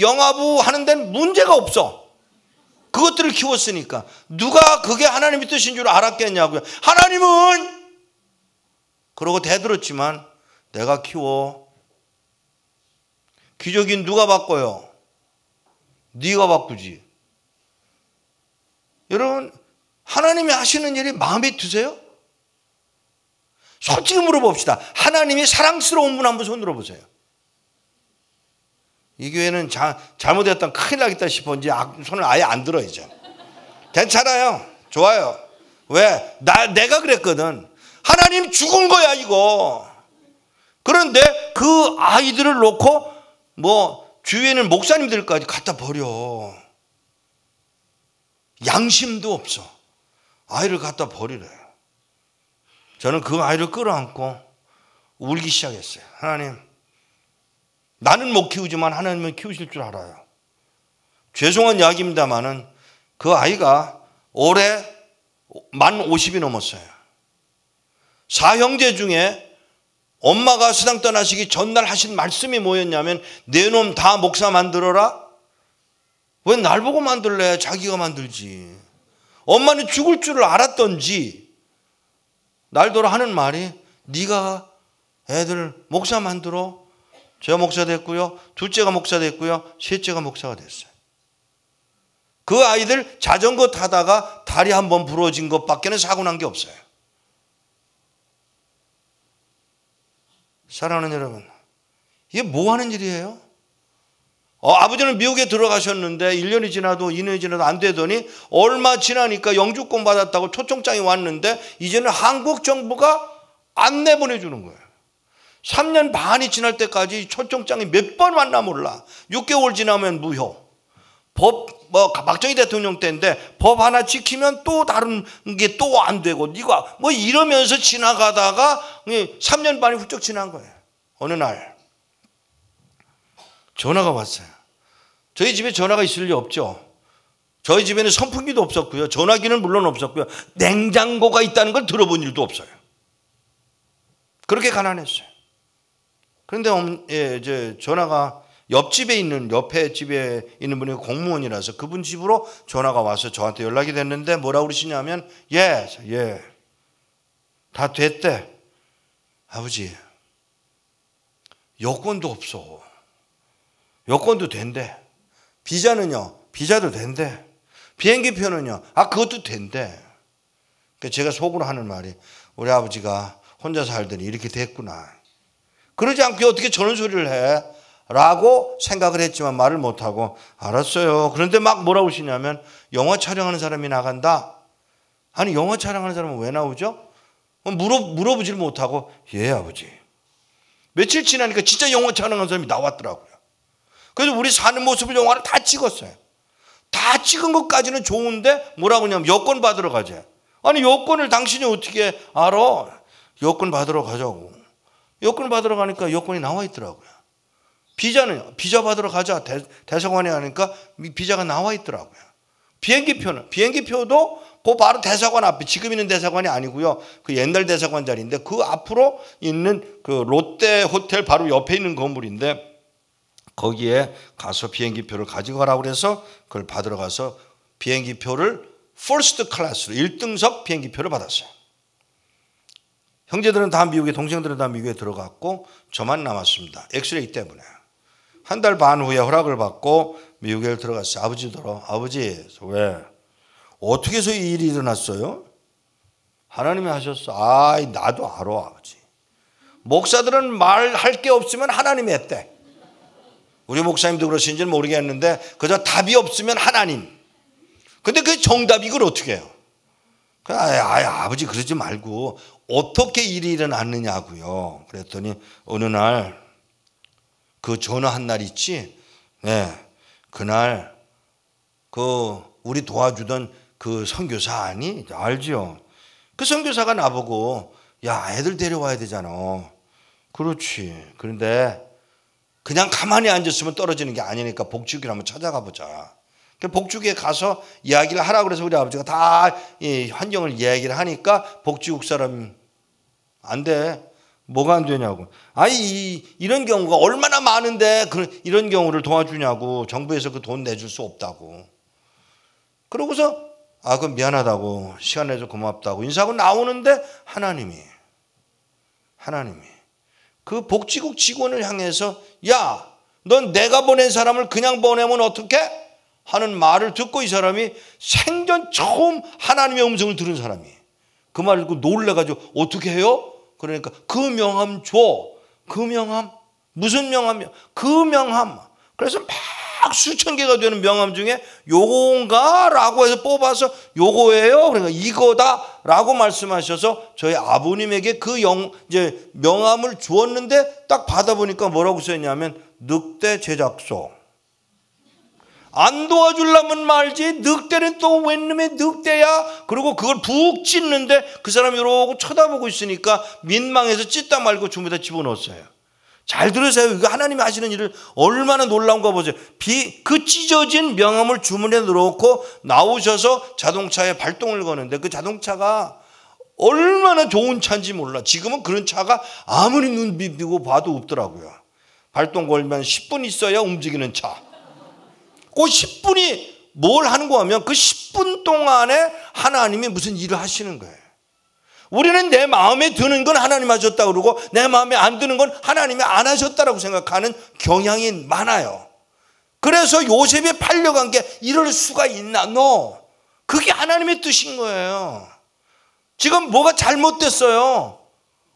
Speaker 2: 영아부 하는 데는 문제가 없어. 그것들을 키웠으니까. 누가 그게 하나님의 뜻인 줄 알았겠냐고요. 하나님은 그러고 대들었지만 내가 키워. 기저귀는 누가 바꿔요? 네가 바꾸지. 여러분, 하나님이 하시는 일이 마음에 드세요? 솔직히 물어봅시다. 하나님이 사랑스러운 분 한번 손 들어보세요. 이 교회는 잘못했던 큰일 나겠다 싶은지 손을 아예 안 들어 이제. 괜찮아요. 좋아요. 왜? 내가 그랬거든. 하나님 죽은 거야 이거. 그런데 그 아이들을 놓고 주위에는 목사님들까지 갖다 버려. 양심도 없어. 아이를 갖다 버리래. 저는 그 아이를 끌어안고 울기 시작했어요. 하나님, 나는 못 키우지만 하나님은 키우실 줄 알아요. 죄송한 이야기입니다만은 그 아이가 올해 만 50이 넘었어요. 4형제 중에 엄마가 세상 떠나시기 전날 하신 말씀이 뭐였냐면 내 놈 다 목사 만들어라. 왜 날 보고 만들래? 자기가 만들지. 엄마는 죽을 줄을 알았던지 날더러 하는 말이 네가 애들 목사 만들어. 제가 목사 됐고요. 둘째가 목사 됐고요. 셋째가 목사가 됐어요. 그 아이들 자전거 타다가 다리 한번 부러진 것밖에는 사고 난 게 없어요. 사랑하는 여러분, 이게 뭐 하는 일이에요? 아버지는 미국에 들어가셨는데 1년이 지나도 2년이 지나도 안 되더니 얼마 지나니까 영주권 받았다고 초청장이 왔는데 이제는 한국 정부가 안 내보내주는 거예요. 3년 반이 지날 때까지 초청장이 몇 번 왔나 몰라. 6개월 지나면 무효. 박정희 대통령 때인데 법 하나 지키면 또 다른 게 또 안 되고 네가 이러면서 지나가다가 3년 반이 훌쩍 지난 거예요. 어느 날 전화가 왔어요. 저희 집에 전화가 있을 리 없죠. 저희 집에는 선풍기도 없었고요. 전화기는 물론 없었고요. 냉장고가 있다는 걸 들어본 일도 없어요. 그렇게 가난했어요. 그런데 이제 전화가 옆에 집에 있는 분이 공무원이라서 그분 집으로 전화가 와서 저한테 연락이 됐는데 뭐라고 그러시냐면 예, 다 됐대. 아버지, 여권도 없어. 여권도 된대. 비자는요? 비자도 된대. 비행기표는요? 그것도 된대. 그러니까 제가 속으로 하는 말이 우리 아버지가 혼자 살더니 이렇게 됐구나. 그러지 않고 어떻게 저런 소리를 해? 라고 생각을 했지만 말을 못하고 알았어요. 그런데 막 뭐라고 하시냐면 영화 촬영하는 사람이 나간다. 아니 영화 촬영하는 사람은 왜 나오죠? 물어보질 못하고 예 아버지. 며칠 지나니까 진짜 영화 촬영하는 사람이 나왔더라고요. 그래서 우리 사는 모습을 영화를 다 찍었어요. 다 찍은 것까지는 좋은데 뭐라고 하냐면 여권 받으러 가재. 아니 여권을 당신이 어떻게 알아? 여권 받으러 가자고. 여권 받으러 가니까 여권이 나와 있더라고요. 비자는요? 비자 받으러 가자. 대사관에 하니까 비자가 나와 있더라고요. 비행기표도 그 바로 대사관 앞에, 지금 있는 대사관이 아니고요. 그 옛날 대사관 자리인데 그 앞으로 있는 그 롯데 호텔 바로 옆에 있는 건물인데 거기에 가서 비행기표를 가지고 가라고 그래서 그걸 받으러 가서 비행기표를 퍼스트 클래스로 1등석 비행기표를 받았어요. 형제들은 다 미국에, 동생들은 다 미국에 들어갔고 저만 남았습니다. 엑스레이 때문에. 한 달 반 후에 허락을 받고 미국에 들어갔어요. 아버지 왜? 어떻게 해서 이 일이 일어났어요? 하나님이 하셨어. 나도 알아 아버지. 목사들은 말할 게 없으면 하나님이 했대. 우리 목사님도 그러신지는 모르겠는데 그저 답이 없으면 하나님. 근데 그게 정답이 그걸 어떻게 해요? 아버지 그러지 말고 어떻게 일이 일어났느냐고요. 그랬더니 어느 날 그 전화한 날 있지? 네, 그날 그 우리 도와주던 그 선교사 아니? 알죠? 그 선교사가 나보고 야 애들 데려와야 되잖아. 그렇지. 그런데 그냥 가만히 앉았으면 떨어지는 게 아니니까 복지국을 한번 찾아가 보자. 복지국에 가서 이야기를 하라고 그래서 우리 아버지가 다 이 환경을 이야기를 하니까 복지국 사람 안 돼. 뭐가 안 되냐고. 이런 경우가 얼마나 많은데 이런 경우를 도와주냐고. 정부에서 그 돈 내줄 수 없다고. 그러고서 그럼 미안하다고 시간 내줘 고맙다고 인사하고 나오는데 하나님이 그 복지국 직원을 향해서 야, 넌 내가 보낸 사람을 그냥 보내면 어떡해? 하는 말을 듣고 이 사람이 생전 처음 하나님의 음성을 들은 사람이 그 말을 듣고 놀래가지고 어떻게 해요? 그러니까 그 명함 줘. 그 명함? 무슨 명함이야? 그 명함. 그래서 막 수천 개가 되는 명함 중에 요건가? 라고 해서 뽑아서 요거예요. 그러니까 이거다. 라고 말씀하셔서 저희 아버님에게 이제 명함을 주었는데 딱 받아보니까 뭐라고 써있냐면 늑대 제작소. 안 도와주려면 말지 늑대는 또 웬놈의 늑대야. 그리고 그걸 푹 찢는데 그 사람이 이러고 쳐다보고 있으니까 민망해서 찢다 말고 주문에다 집어넣었어요. 잘 들으세요. 이거 하나님이 하시는 일을 얼마나 놀라운가 보세요. 그 찢어진 명함을 주문에 넣고 나오셔서 자동차에 발동을 거는데 그 자동차가 얼마나 좋은 차인지 몰라. 지금은 그런 차가 아무리 눈 비비고 봐도 없더라고요. 발동 걸면 10분 있어야 움직이는 차. 그 10분이 뭘 하는 거 하면 그 10분 동안에 하나님이 무슨 일을 하시는 거예요. 우리는 내 마음에 드는 건 하나님 하셨다 그러고 내 마음에 안 드는 건 하나님이 안 하셨다라고 생각하는 경향이 많아요. 그래서 요셉이 팔려간 게 이럴 수가 있나? 그게 하나님의 뜻인 거예요. 지금 뭐가 잘못됐어요?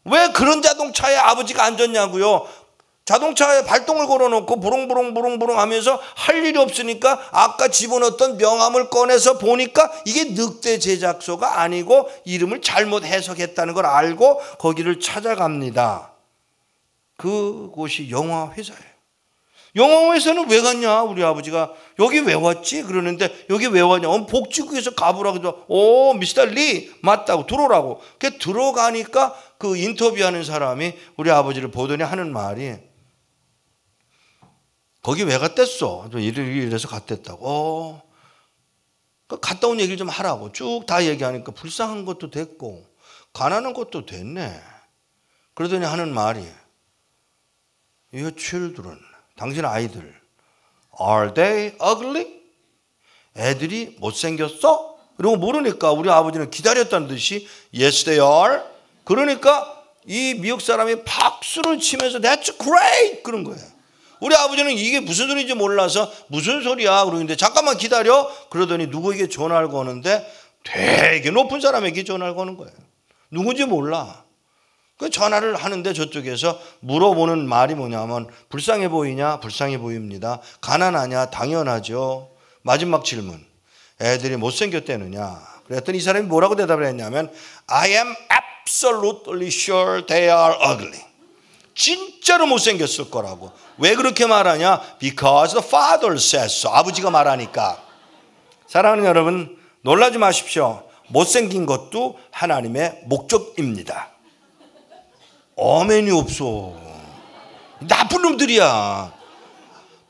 Speaker 2: 왜 그런 자동차에 아버지가 앉았냐고요? 자동차에 발동을 걸어놓고 부릉부릉 하면서 할 일이 없으니까 아까 집어넣었던 명함을 꺼내서 보니까 이게 늑대 제작소가 아니고 이름을 잘못 해석했다는 걸 알고 거기를 찾아갑니다. 그곳이 영화회사예요. 영화회사는 왜 갔냐? 우리 아버지가 여기 왜 왔지? 그러는데 여기 왜 왔냐? 복지국에서 가보라고 해서 미스터 리 맞다고 들어오라고. 들어가니까 그 인터뷰하는 사람이 우리 아버지를 보더니 하는 말이 거기 왜 갔댔어? 이래서 갔댔다고. 갔다 온 얘기를 좀 하라고. 쭉 다 얘기하니까 불쌍한 것도 됐고 가난한 것도 됐네. 그러더니 하는 말이 Your children, 당신 아이들 Are they ugly? 애들이 못생겼어? 이러고 모르니까 우리 아버지는 기다렸다는 듯이 Yes they are. 그러니까 이 미국 사람이 박수를 치면서 That's great! 그런 거예요. 우리 아버지는 이게 무슨 소리인지 몰라서 무슨 소리야 그러는데 잠깐만 기다려. 그러더니 누구에게 전화를 거는데 되게 높은 사람에게 전화를 거는 거예요. 누군지 몰라. 그 전화를 하는데 저쪽에서 물어보는 말이 뭐냐면 불쌍해 보이냐? 불쌍해 보입니다. 가난하냐? 당연하죠. 마지막 질문. 애들이 못생겼대느냐? 그랬더니 이 사람이 뭐라고 대답을 했냐면 I am absolutely sure they are ugly. 진짜로 못생겼을 거라고. 왜 그렇게 말하냐? Because the father says so. 아버지가 말하니까. 사랑하는 여러분, 놀라지 마십시오. 못생긴 것도 하나님의 목적입니다. 어멘이 없어. 나쁜 놈들이야.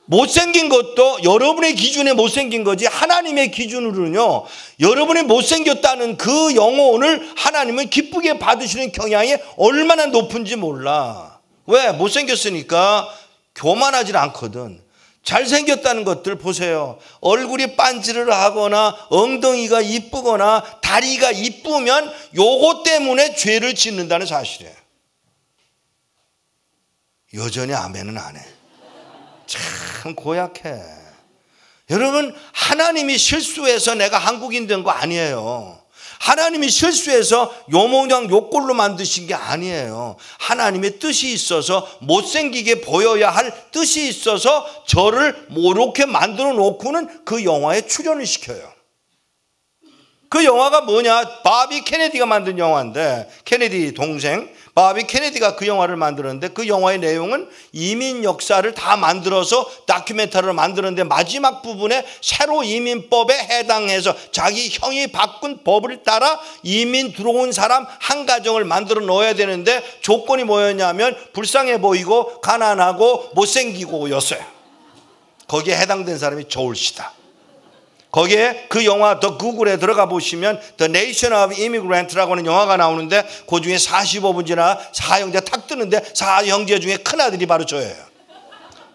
Speaker 2: 못생긴 것도 여러분의 기준에 못생긴 거지 하나님의 기준으로는요. 여러분이 못생겼다는 그 영혼을 하나님은 기쁘게 받으시는 경향이 얼마나 높은지 몰라. 왜? 못생겼으니까 교만하지 않거든. 잘생겼다는 것들 보세요. 얼굴이 반지를 하거나 엉덩이가 이쁘거나 다리가 이쁘면 요거 때문에 죄를 짓는다는 사실이에요. 여전히 아멘은 안 해. 참 고약해. 여러분, 하나님이 실수해서 내가 한국인 된 거 아니에요. 하나님이 실수해서 요 모양 요 꼴로 만드신 게 아니에요. 하나님의 뜻이 있어서 못생기게 보여야 할 뜻이 있어서 저를 이렇게 만들어 놓고는 그 영화에 출연을 시켜요. 그 영화가 뭐냐? 바비 케네디가 만든 영화인데, 케네디 동생 바비 케네디가 그 영화를 만들었는데, 그 영화의 내용은 이민 역사를 다 만들어서 다큐멘터리를 만드는데 마지막 부분에 새로 이민법에 해당해서 자기 형이 바꾼 법을 따라 이민 들어온 사람 한 가정을 만들어 넣어야 되는데 조건이 뭐였냐면 불쌍해 보이고 가난하고 못생기고였어요. 거기에 해당된 사람이 조엘 씨다. 거기에 그 영화 더 구글에 들어가 보시면 The Nation of Immigrant라고 하는 영화가 나오는데 그 중에 45분 지나 4형제 탁 뜨는데 4형제 중에 큰아들이 바로 저예요.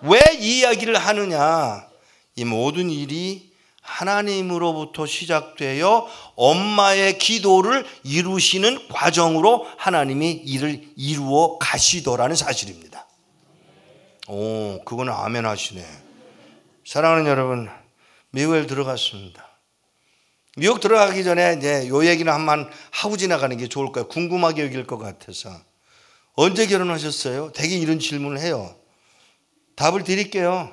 Speaker 2: 왜 이 이야기를 하느냐? 이 모든 일이 하나님으로부터 시작되어 엄마의 기도를 이루시는 과정으로 하나님이 이를 이루어 가시더라는 사실입니다. 오, 그거는 아멘 하시네. 사랑하는 여러분, 미국에 들어갔습니다. 미국 들어가기 전에 이제 요 얘기는 한번 하고 지나가는 게 좋을 거예요. 궁금하게 여길 것 같아서. 언제 결혼하셨어요? 되게 이런 질문을 해요. 답을 드릴게요.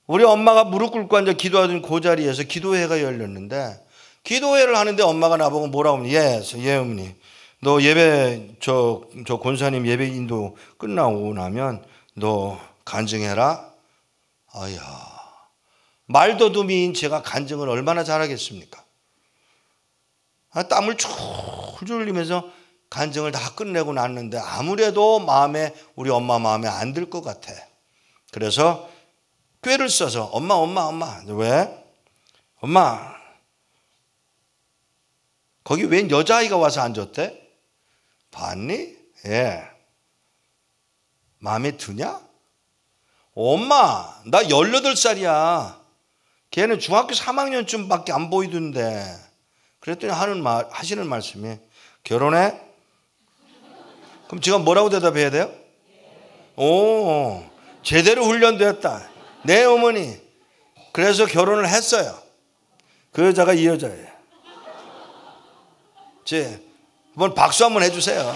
Speaker 2: 우리 엄마가 무릎 꿇고 앉아 기도하던 그 자리에서 기도회가 열렸는데, 기도회를 하는데 엄마가 나보고 뭐라고 하면, 예 어머니, 너 예배 저 권사님 예배 인도 끝나고 나면 너 간증해라. 아야, 말더듬이인 제가 간증을 얼마나 잘하겠습니까? 땀을 줄줄 흘리면서 간증을 다 끝내고 났는데 아무래도 우리 엄마 마음에 안 들 것 같아. 그래서 꾀를 써서 엄마 왜? 엄마 거기 웬 여자아이가 와서 앉았대? 봤니? 예. 마음에 드냐? 엄마 나 18살이야. 걔는 중학교 3학년쯤밖에 안 보이던데. 그랬더니 하시는 말씀이 결혼해? 그럼 제가 뭐라고 대답해야 돼요? 오, 제대로 훈련됐다. 네 어머니. 그래서 결혼을 했어요. 그 여자가 이 여자예요. 한번 박수 한번 해주세요.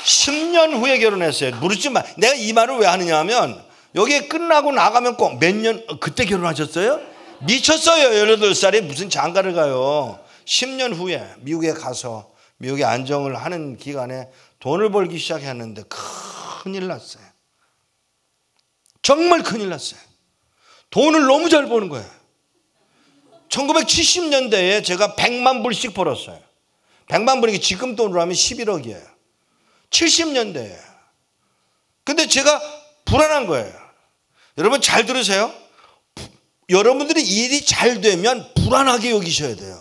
Speaker 2: 10년 후에 결혼했어요. 물으지 마. 내가 이 말을 왜 하느냐 하면 여기에 끝나고 나가면 꼭 몇 년 그때 결혼하셨어요? 미쳤어요. 18살에 무슨 장가를 가요. 10년 후에 미국에 가서 미국에 안정을 하는 기간에 돈을 벌기 시작했는데 큰일 났어요. 정말 큰일 났어요. 돈을 너무 잘 버는 거예요. 1970년대에 제가 100만 불씩 벌었어요. 100만 불이 지금 돈으로 하면 11억이에요. 70년대에 근데 제가 불안한 거예요. 여러분 잘 들으세요. 여러분들이 일이 잘 되면 불안하게 여기셔야 돼요.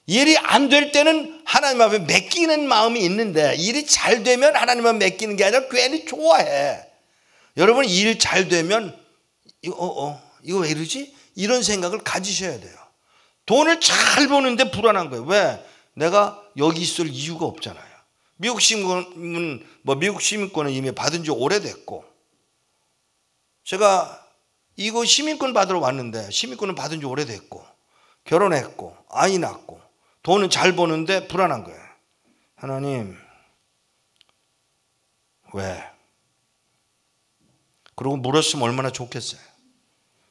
Speaker 2: 일이 안 될 때는 하나님 앞에 맡기는 마음이 있는데, 일이 잘 되면 하나님 앞에 맡기는 게 아니라 괜히 좋아해. 여러분 일 잘 되면 이거 왜 이러지? 이런 생각을 가지셔야 돼요. 돈을 잘 버는데 불안한 거예요. 왜? 내가 여기 있을 이유가 없잖아요. 미국 시민권은 이미 받은 지 오래됐고, 제가 이거 시민권 받으러 왔는데 시민권은 받은 지 오래됐고, 결혼했고, 아이 낳고, 돈은 잘 버는데 불안한 거예요. 하나님, 왜? 그러고 물었으면 얼마나 좋겠어요.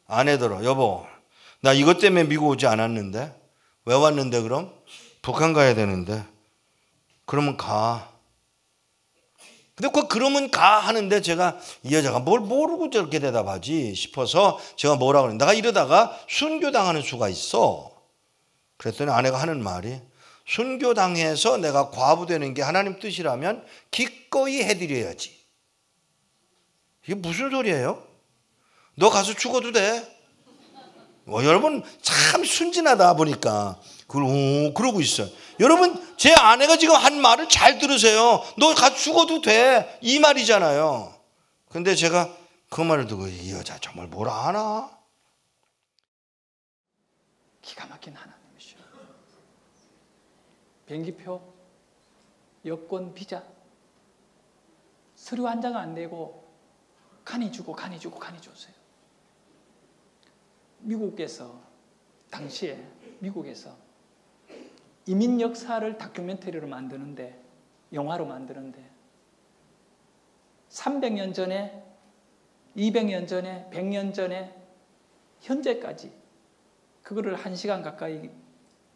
Speaker 2: 아내들어, 여보, 나 이것 때문에 미국 오지 않았는데, 왜 왔는데 그럼? 북한 가야 되는데. 그러면 가. 근데 그러면 가 하는데, 제가 이 여자가 뭘 모르고 저렇게 대답하지 싶어서 제가 뭐라고 그래. 내가 이러다가 순교당하는 수가 있어. 그랬더니 아내가 하는 말이, 순교당해서 내가 과부되는 게 하나님 뜻이라면 기꺼이 해드려야지. 이게 무슨 소리예요? 너 가서 죽어도 돼. 여러분 참 순진하다 보니까 그러고 있어요. 여러분 제 아내가 지금 한 말을 잘 들으세요. 너 가서 죽어도 돼, 이 말이잖아요. 근데 제가 그 말을 듣고, 이 여자 정말 뭐라 하나?
Speaker 1: 기가 막힌 하나님이시죠. 비행기표, 여권, 비자, 서류 한 장 안 내고 간이 주고 줬어요. 당시에 미국에서 이민 역사를 다큐멘터리로 만드는데, 영화로 만드는데 300년 전에, 200년 전에, 100년 전에, 현재까지 그거를 1시간 가까이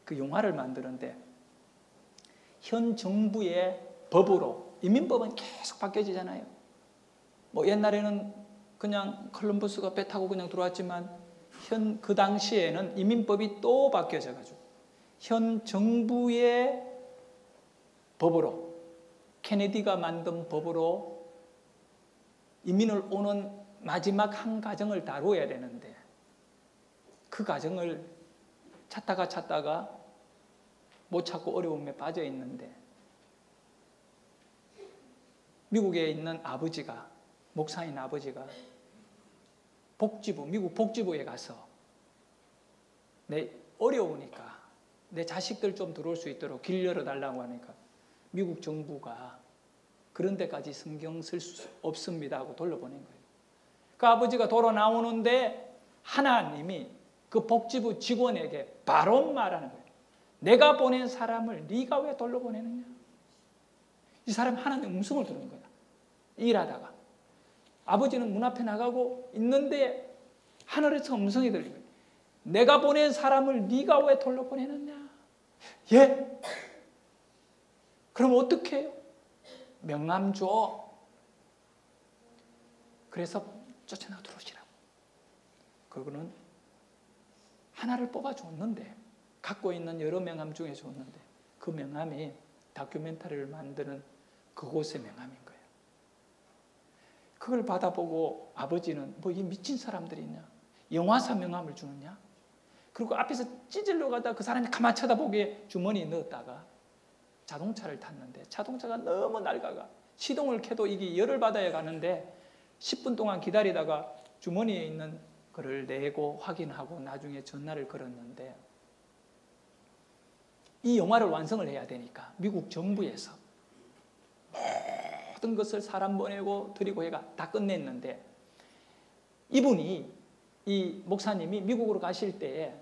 Speaker 1: 그 영화를 만드는데, 현 정부의 법으로, 이민법은 계속 바뀌어지잖아요. 뭐 옛날에는 그냥 콜럼버스가 배 타고 그냥 들어왔지만, 그 당시에는 이민법이 또 바뀌어져 가지고 현 정부의 법으로, 케네디가 만든 법으로 이민을 오는 마지막 한 가정을 다루어야 되는데, 그 가정을 찾다가 못 찾고 어려움에 빠져 있는데, 미국에 있는 아버지가, 목사인 아버지가 미국 복지부에 가서 내 어려우니까 내 자식들 좀 들어올 수 있도록 길 열어달라고 하니까, 미국 정부가 그런 데까지 성경 쓸 수 없습니다 하고 돌려보낸 거예요. 그 아버지가 돌아 나오는데 하나님이 그 복지부 직원에게 바로 말하는 거예요. 내가 보낸 사람을 네가 왜 돌려보내느냐? 이 사람이 하나님의 음성을 들은 거야. 일하다가 아버지는 문 앞에 나가고 있는데 하늘에서 음성이 들린 거예요. 내가 보낸 사람을 네가 왜 돌려보내느냐? 예? 그럼 어떻게 해요? 명함 줘. 그래서 쫓아나가 들어오시라고. 그거는 하나를 뽑아줬는데, 갖고 있는 여러 명함 중에 줬는데, 그 명함이 다큐멘터리를 만드는 그곳의 명함인 거예요. 그걸 받아보고 아버지는 뭐 이 미친 사람들이 있냐? 영화사 명함을 주느냐? 그리고 앞에서 찌질러 가다 그 사람이 가만 쳐다보게 주머니에 넣었다가 자동차를 탔는데, 자동차가 너무 낡아가 시동을 켜도 이게 열을 받아야 가는데 10분 동안 기다리다가 주머니에 있는 거를 내고 확인하고 나중에 전화를 걸었는데, 이 영화를 완성을 해야 되니까 미국 정부에서 모든 것을 사람 보내고 드리고 해가 다 끝냈는데, 이분이, 이 목사님이 미국으로 가실 때에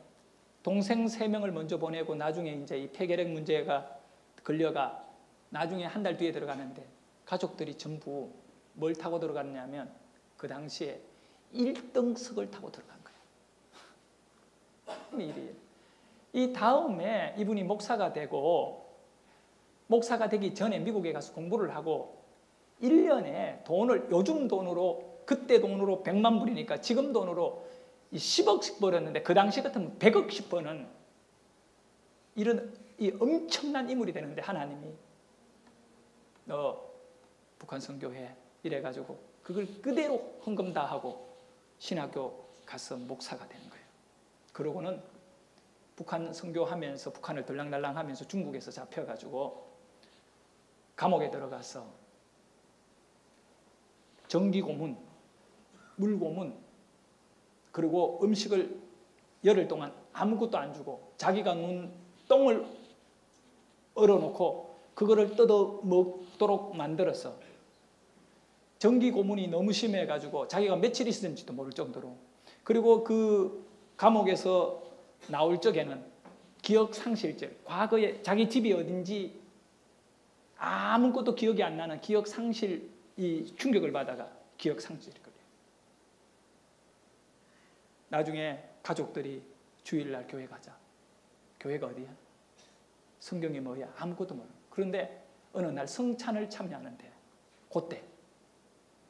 Speaker 1: 동생 3명을 먼저 보내고 나중에 이제 이 폐결핵 문제가 걸려가 나중에 한 달 뒤에 들어가는데, 가족들이 전부 뭘 타고 들어갔냐면 그 당시에 1등석을 타고 들어간 거예요. 이 다음에 이분이 목사가 되고, 목사가 되기 전에 미국에 가서 공부를 하고 1년에 돈을, 요즘 돈으로, 그때 돈으로 100만 불이니까 지금 돈으로 10억씩 벌었는데, 그 당시 같으면 100억씩 버는 이런 이 엄청난 인물이 되는데, 하나님이 너 북한 선교회, 이래가지고 그걸 그대로 헌금 다 하고 신학교 가서 목사가 되는 거예요. 그러고는 북한 선교하면서 북한을 들랑달랑하면서 중국에서 잡혀가지고 감옥에 들어가서 전기 고문, 물 고문, 그리고 음식을 열흘 동안 아무것도 안 주고 자기가 눈 똥을 얼어놓고 그거를 뜯어 먹도록 만들어서 전기 고문이 너무 심해가지고 자기가 며칠 있었는지도 모를 정도로, 그리고 그 감옥에서 나올 적에는 기억상실증, 과거에 자기 집이 어딘지 아무것도 기억이 안 나는 기억상실 이 충격을 받아가 기억상실이 걸려요. 나중에 가족들이 주일날 교회 가자. 교회가 어디야? 성경이 뭐야? 아무것도 모르고. 그런데 어느 날 성찬을 참여하는데 그때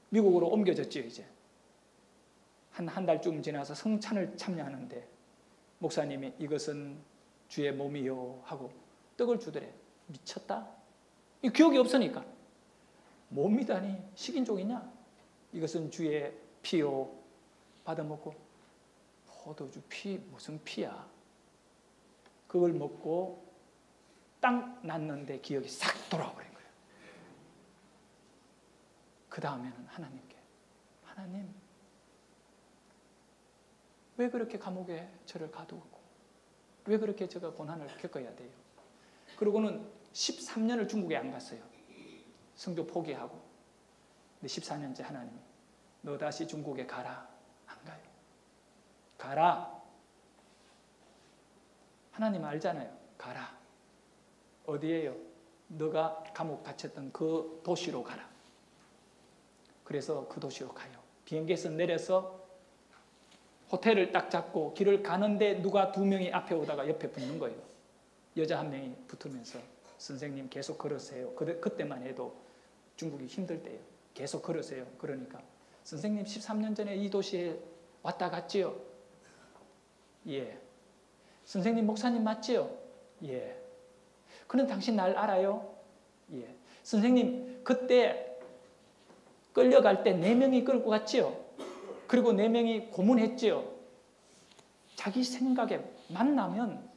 Speaker 1: 미국으로 옮겨졌죠. 이제 한 달쯤 지나서 성찬을 참여하는데 목사님이 이것은 주의 몸이요 하고 떡을 주더래. 미쳤다? 이 기억이 없으니까. 몸이다니 식인종이냐? 이것은 주의 피요. 받아먹고 포도주 피 무슨 피야? 그걸 먹고 딱 났는데 기억이 싹 돌아버린 거예요. 그 다음에는 하나님께, 하나님 왜 그렇게 감옥에 저를 가두고 왜 그렇게 제가 고난을 겪어야 돼요? 그러고는 13년을 중국에 안 갔어요. 성교 포기하고. 근데 14년째 하나님이 너 다시 중국에 가라. 안 가요. 가라. 하나님 알잖아요. 가라. 어디에요? 너가 감옥 갇혔던 그 도시로 가라. 그래서 그 도시로 가요. 비행기에서 내려서 호텔을 딱 잡고 길을 가는데 누가 두 명이 앞에 오다가 옆에 붙는 거예요. 여자 한 명이 붙으면서 선생님 계속 걸으세요. 그때만 해도 중국이 힘들 때예요. 계속 걸으세요. 그러니까 선생님 13년 전에 이 도시에 왔다 갔지요? 예. 선생님 목사님 맞지요? 예. 그럼 당신 날 알아요? 예. 선생님 그때 끌려갈 때 4명이 끌고 갔지요? 그리고 4명이 고문했지요? 자기 생각에 만나면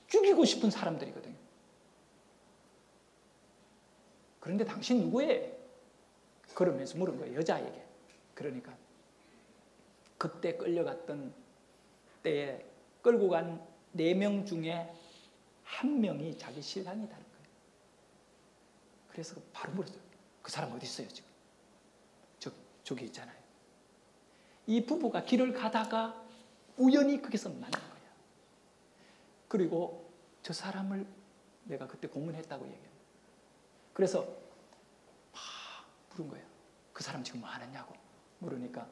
Speaker 1: 죽이고 싶은 사람들이거든요. 그런데 당신 누구예요? 그러면서 물은 거예요. 여자에게. 그러니까 그때 끌려갔던 때에 끌고 간 4명 중에 1명이 자기 신랑이라는 거예요. 그래서 바로 물었어요. 그 사람 어디 있어요 지금? 저기 있잖아요. 이 부부가 길을 가다가 우연히 거기서 만난 거야. 그리고 저 사람을 내가 그때 고문했다고 얘기해요. 그래서 막 물은 거예요. 그 사람 지금 뭐 하느냐고 물으니까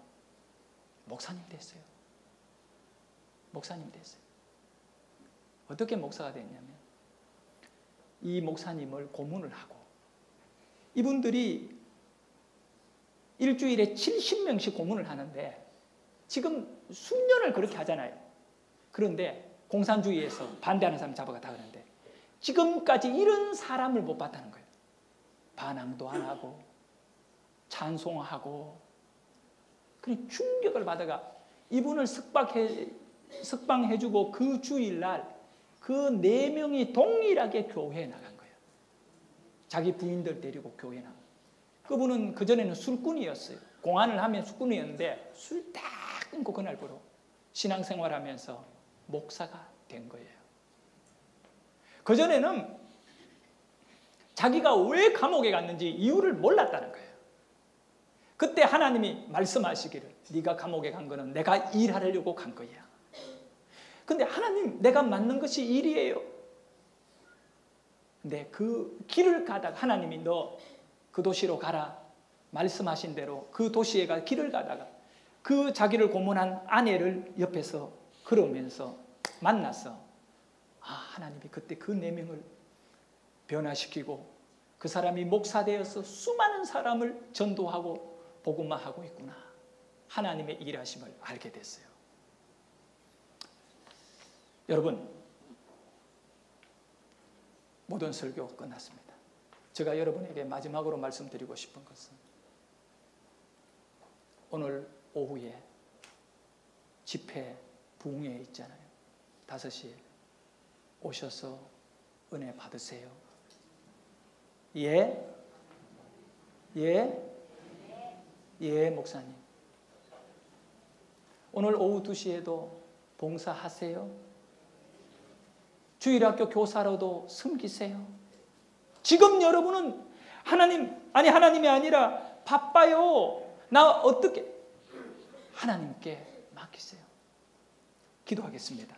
Speaker 1: 목사님 됐어요. 목사님 됐어요. 어떻게 목사가 됐냐면 이 목사님을 고문을 하고 이분들이 일주일에 70명씩 고문을 하는데 지금 수년을 그렇게 하잖아요. 그런데 공산주의에서 반대하는 사람 잡아가 하는데 지금까지 이런 사람을 못 봤다는 거예요. 반항도 안 하고 찬송하고 그냥 충격을 받아가 이분을 석방해주고 그 주일날 그 4명이 동일하게 교회에 나간 거예요. 자기 부인들 데리고 교회에 나간 거예요. 그분은 그전에는 술꾼이었어요. 공안을 하면 술꾼이었는데 술 딱 끊고 그날부로 신앙생활하면서 목사가 된 거예요. 그전에는 자기가 왜 감옥에 갔는지 이유를 몰랐다는 거예요. 그때 하나님이 말씀하시기를 네가 감옥에 간 거는 내가 일하려고 간 거야. 근데 하나님 내가 맞는 것이 일이에요. 근데 그 길을 가다가 하나님이 너 그 도시로 가라 말씀하신 대로 그 도시에 가 길을 가다가 그 자기를 고문한 아내를 옆에서 걸으면서 만났어. 아, 하나님이 그때 그 4명을 변화시키고 그 사람이 목사 되어서 수많은 사람을 전도하고 복음화하고 있구나. 하나님의 일하심을 알게 됐어요. 여러분, 모든 설교 끝났습니다. 제가 여러분에게 마지막으로 말씀드리고 싶은 것은 오늘 오후에 집회 부흥회 있잖아요. 5시에 오셔서 은혜 받으세요. 예? 목사님. 오늘 오후 2시에도 봉사하세요. 주일학교 교사로도 섬기세요. 지금 여러분은 하나님이 아니라 바빠요. 나 어떻게? 하나님께 맡기세요. 기도하겠습니다.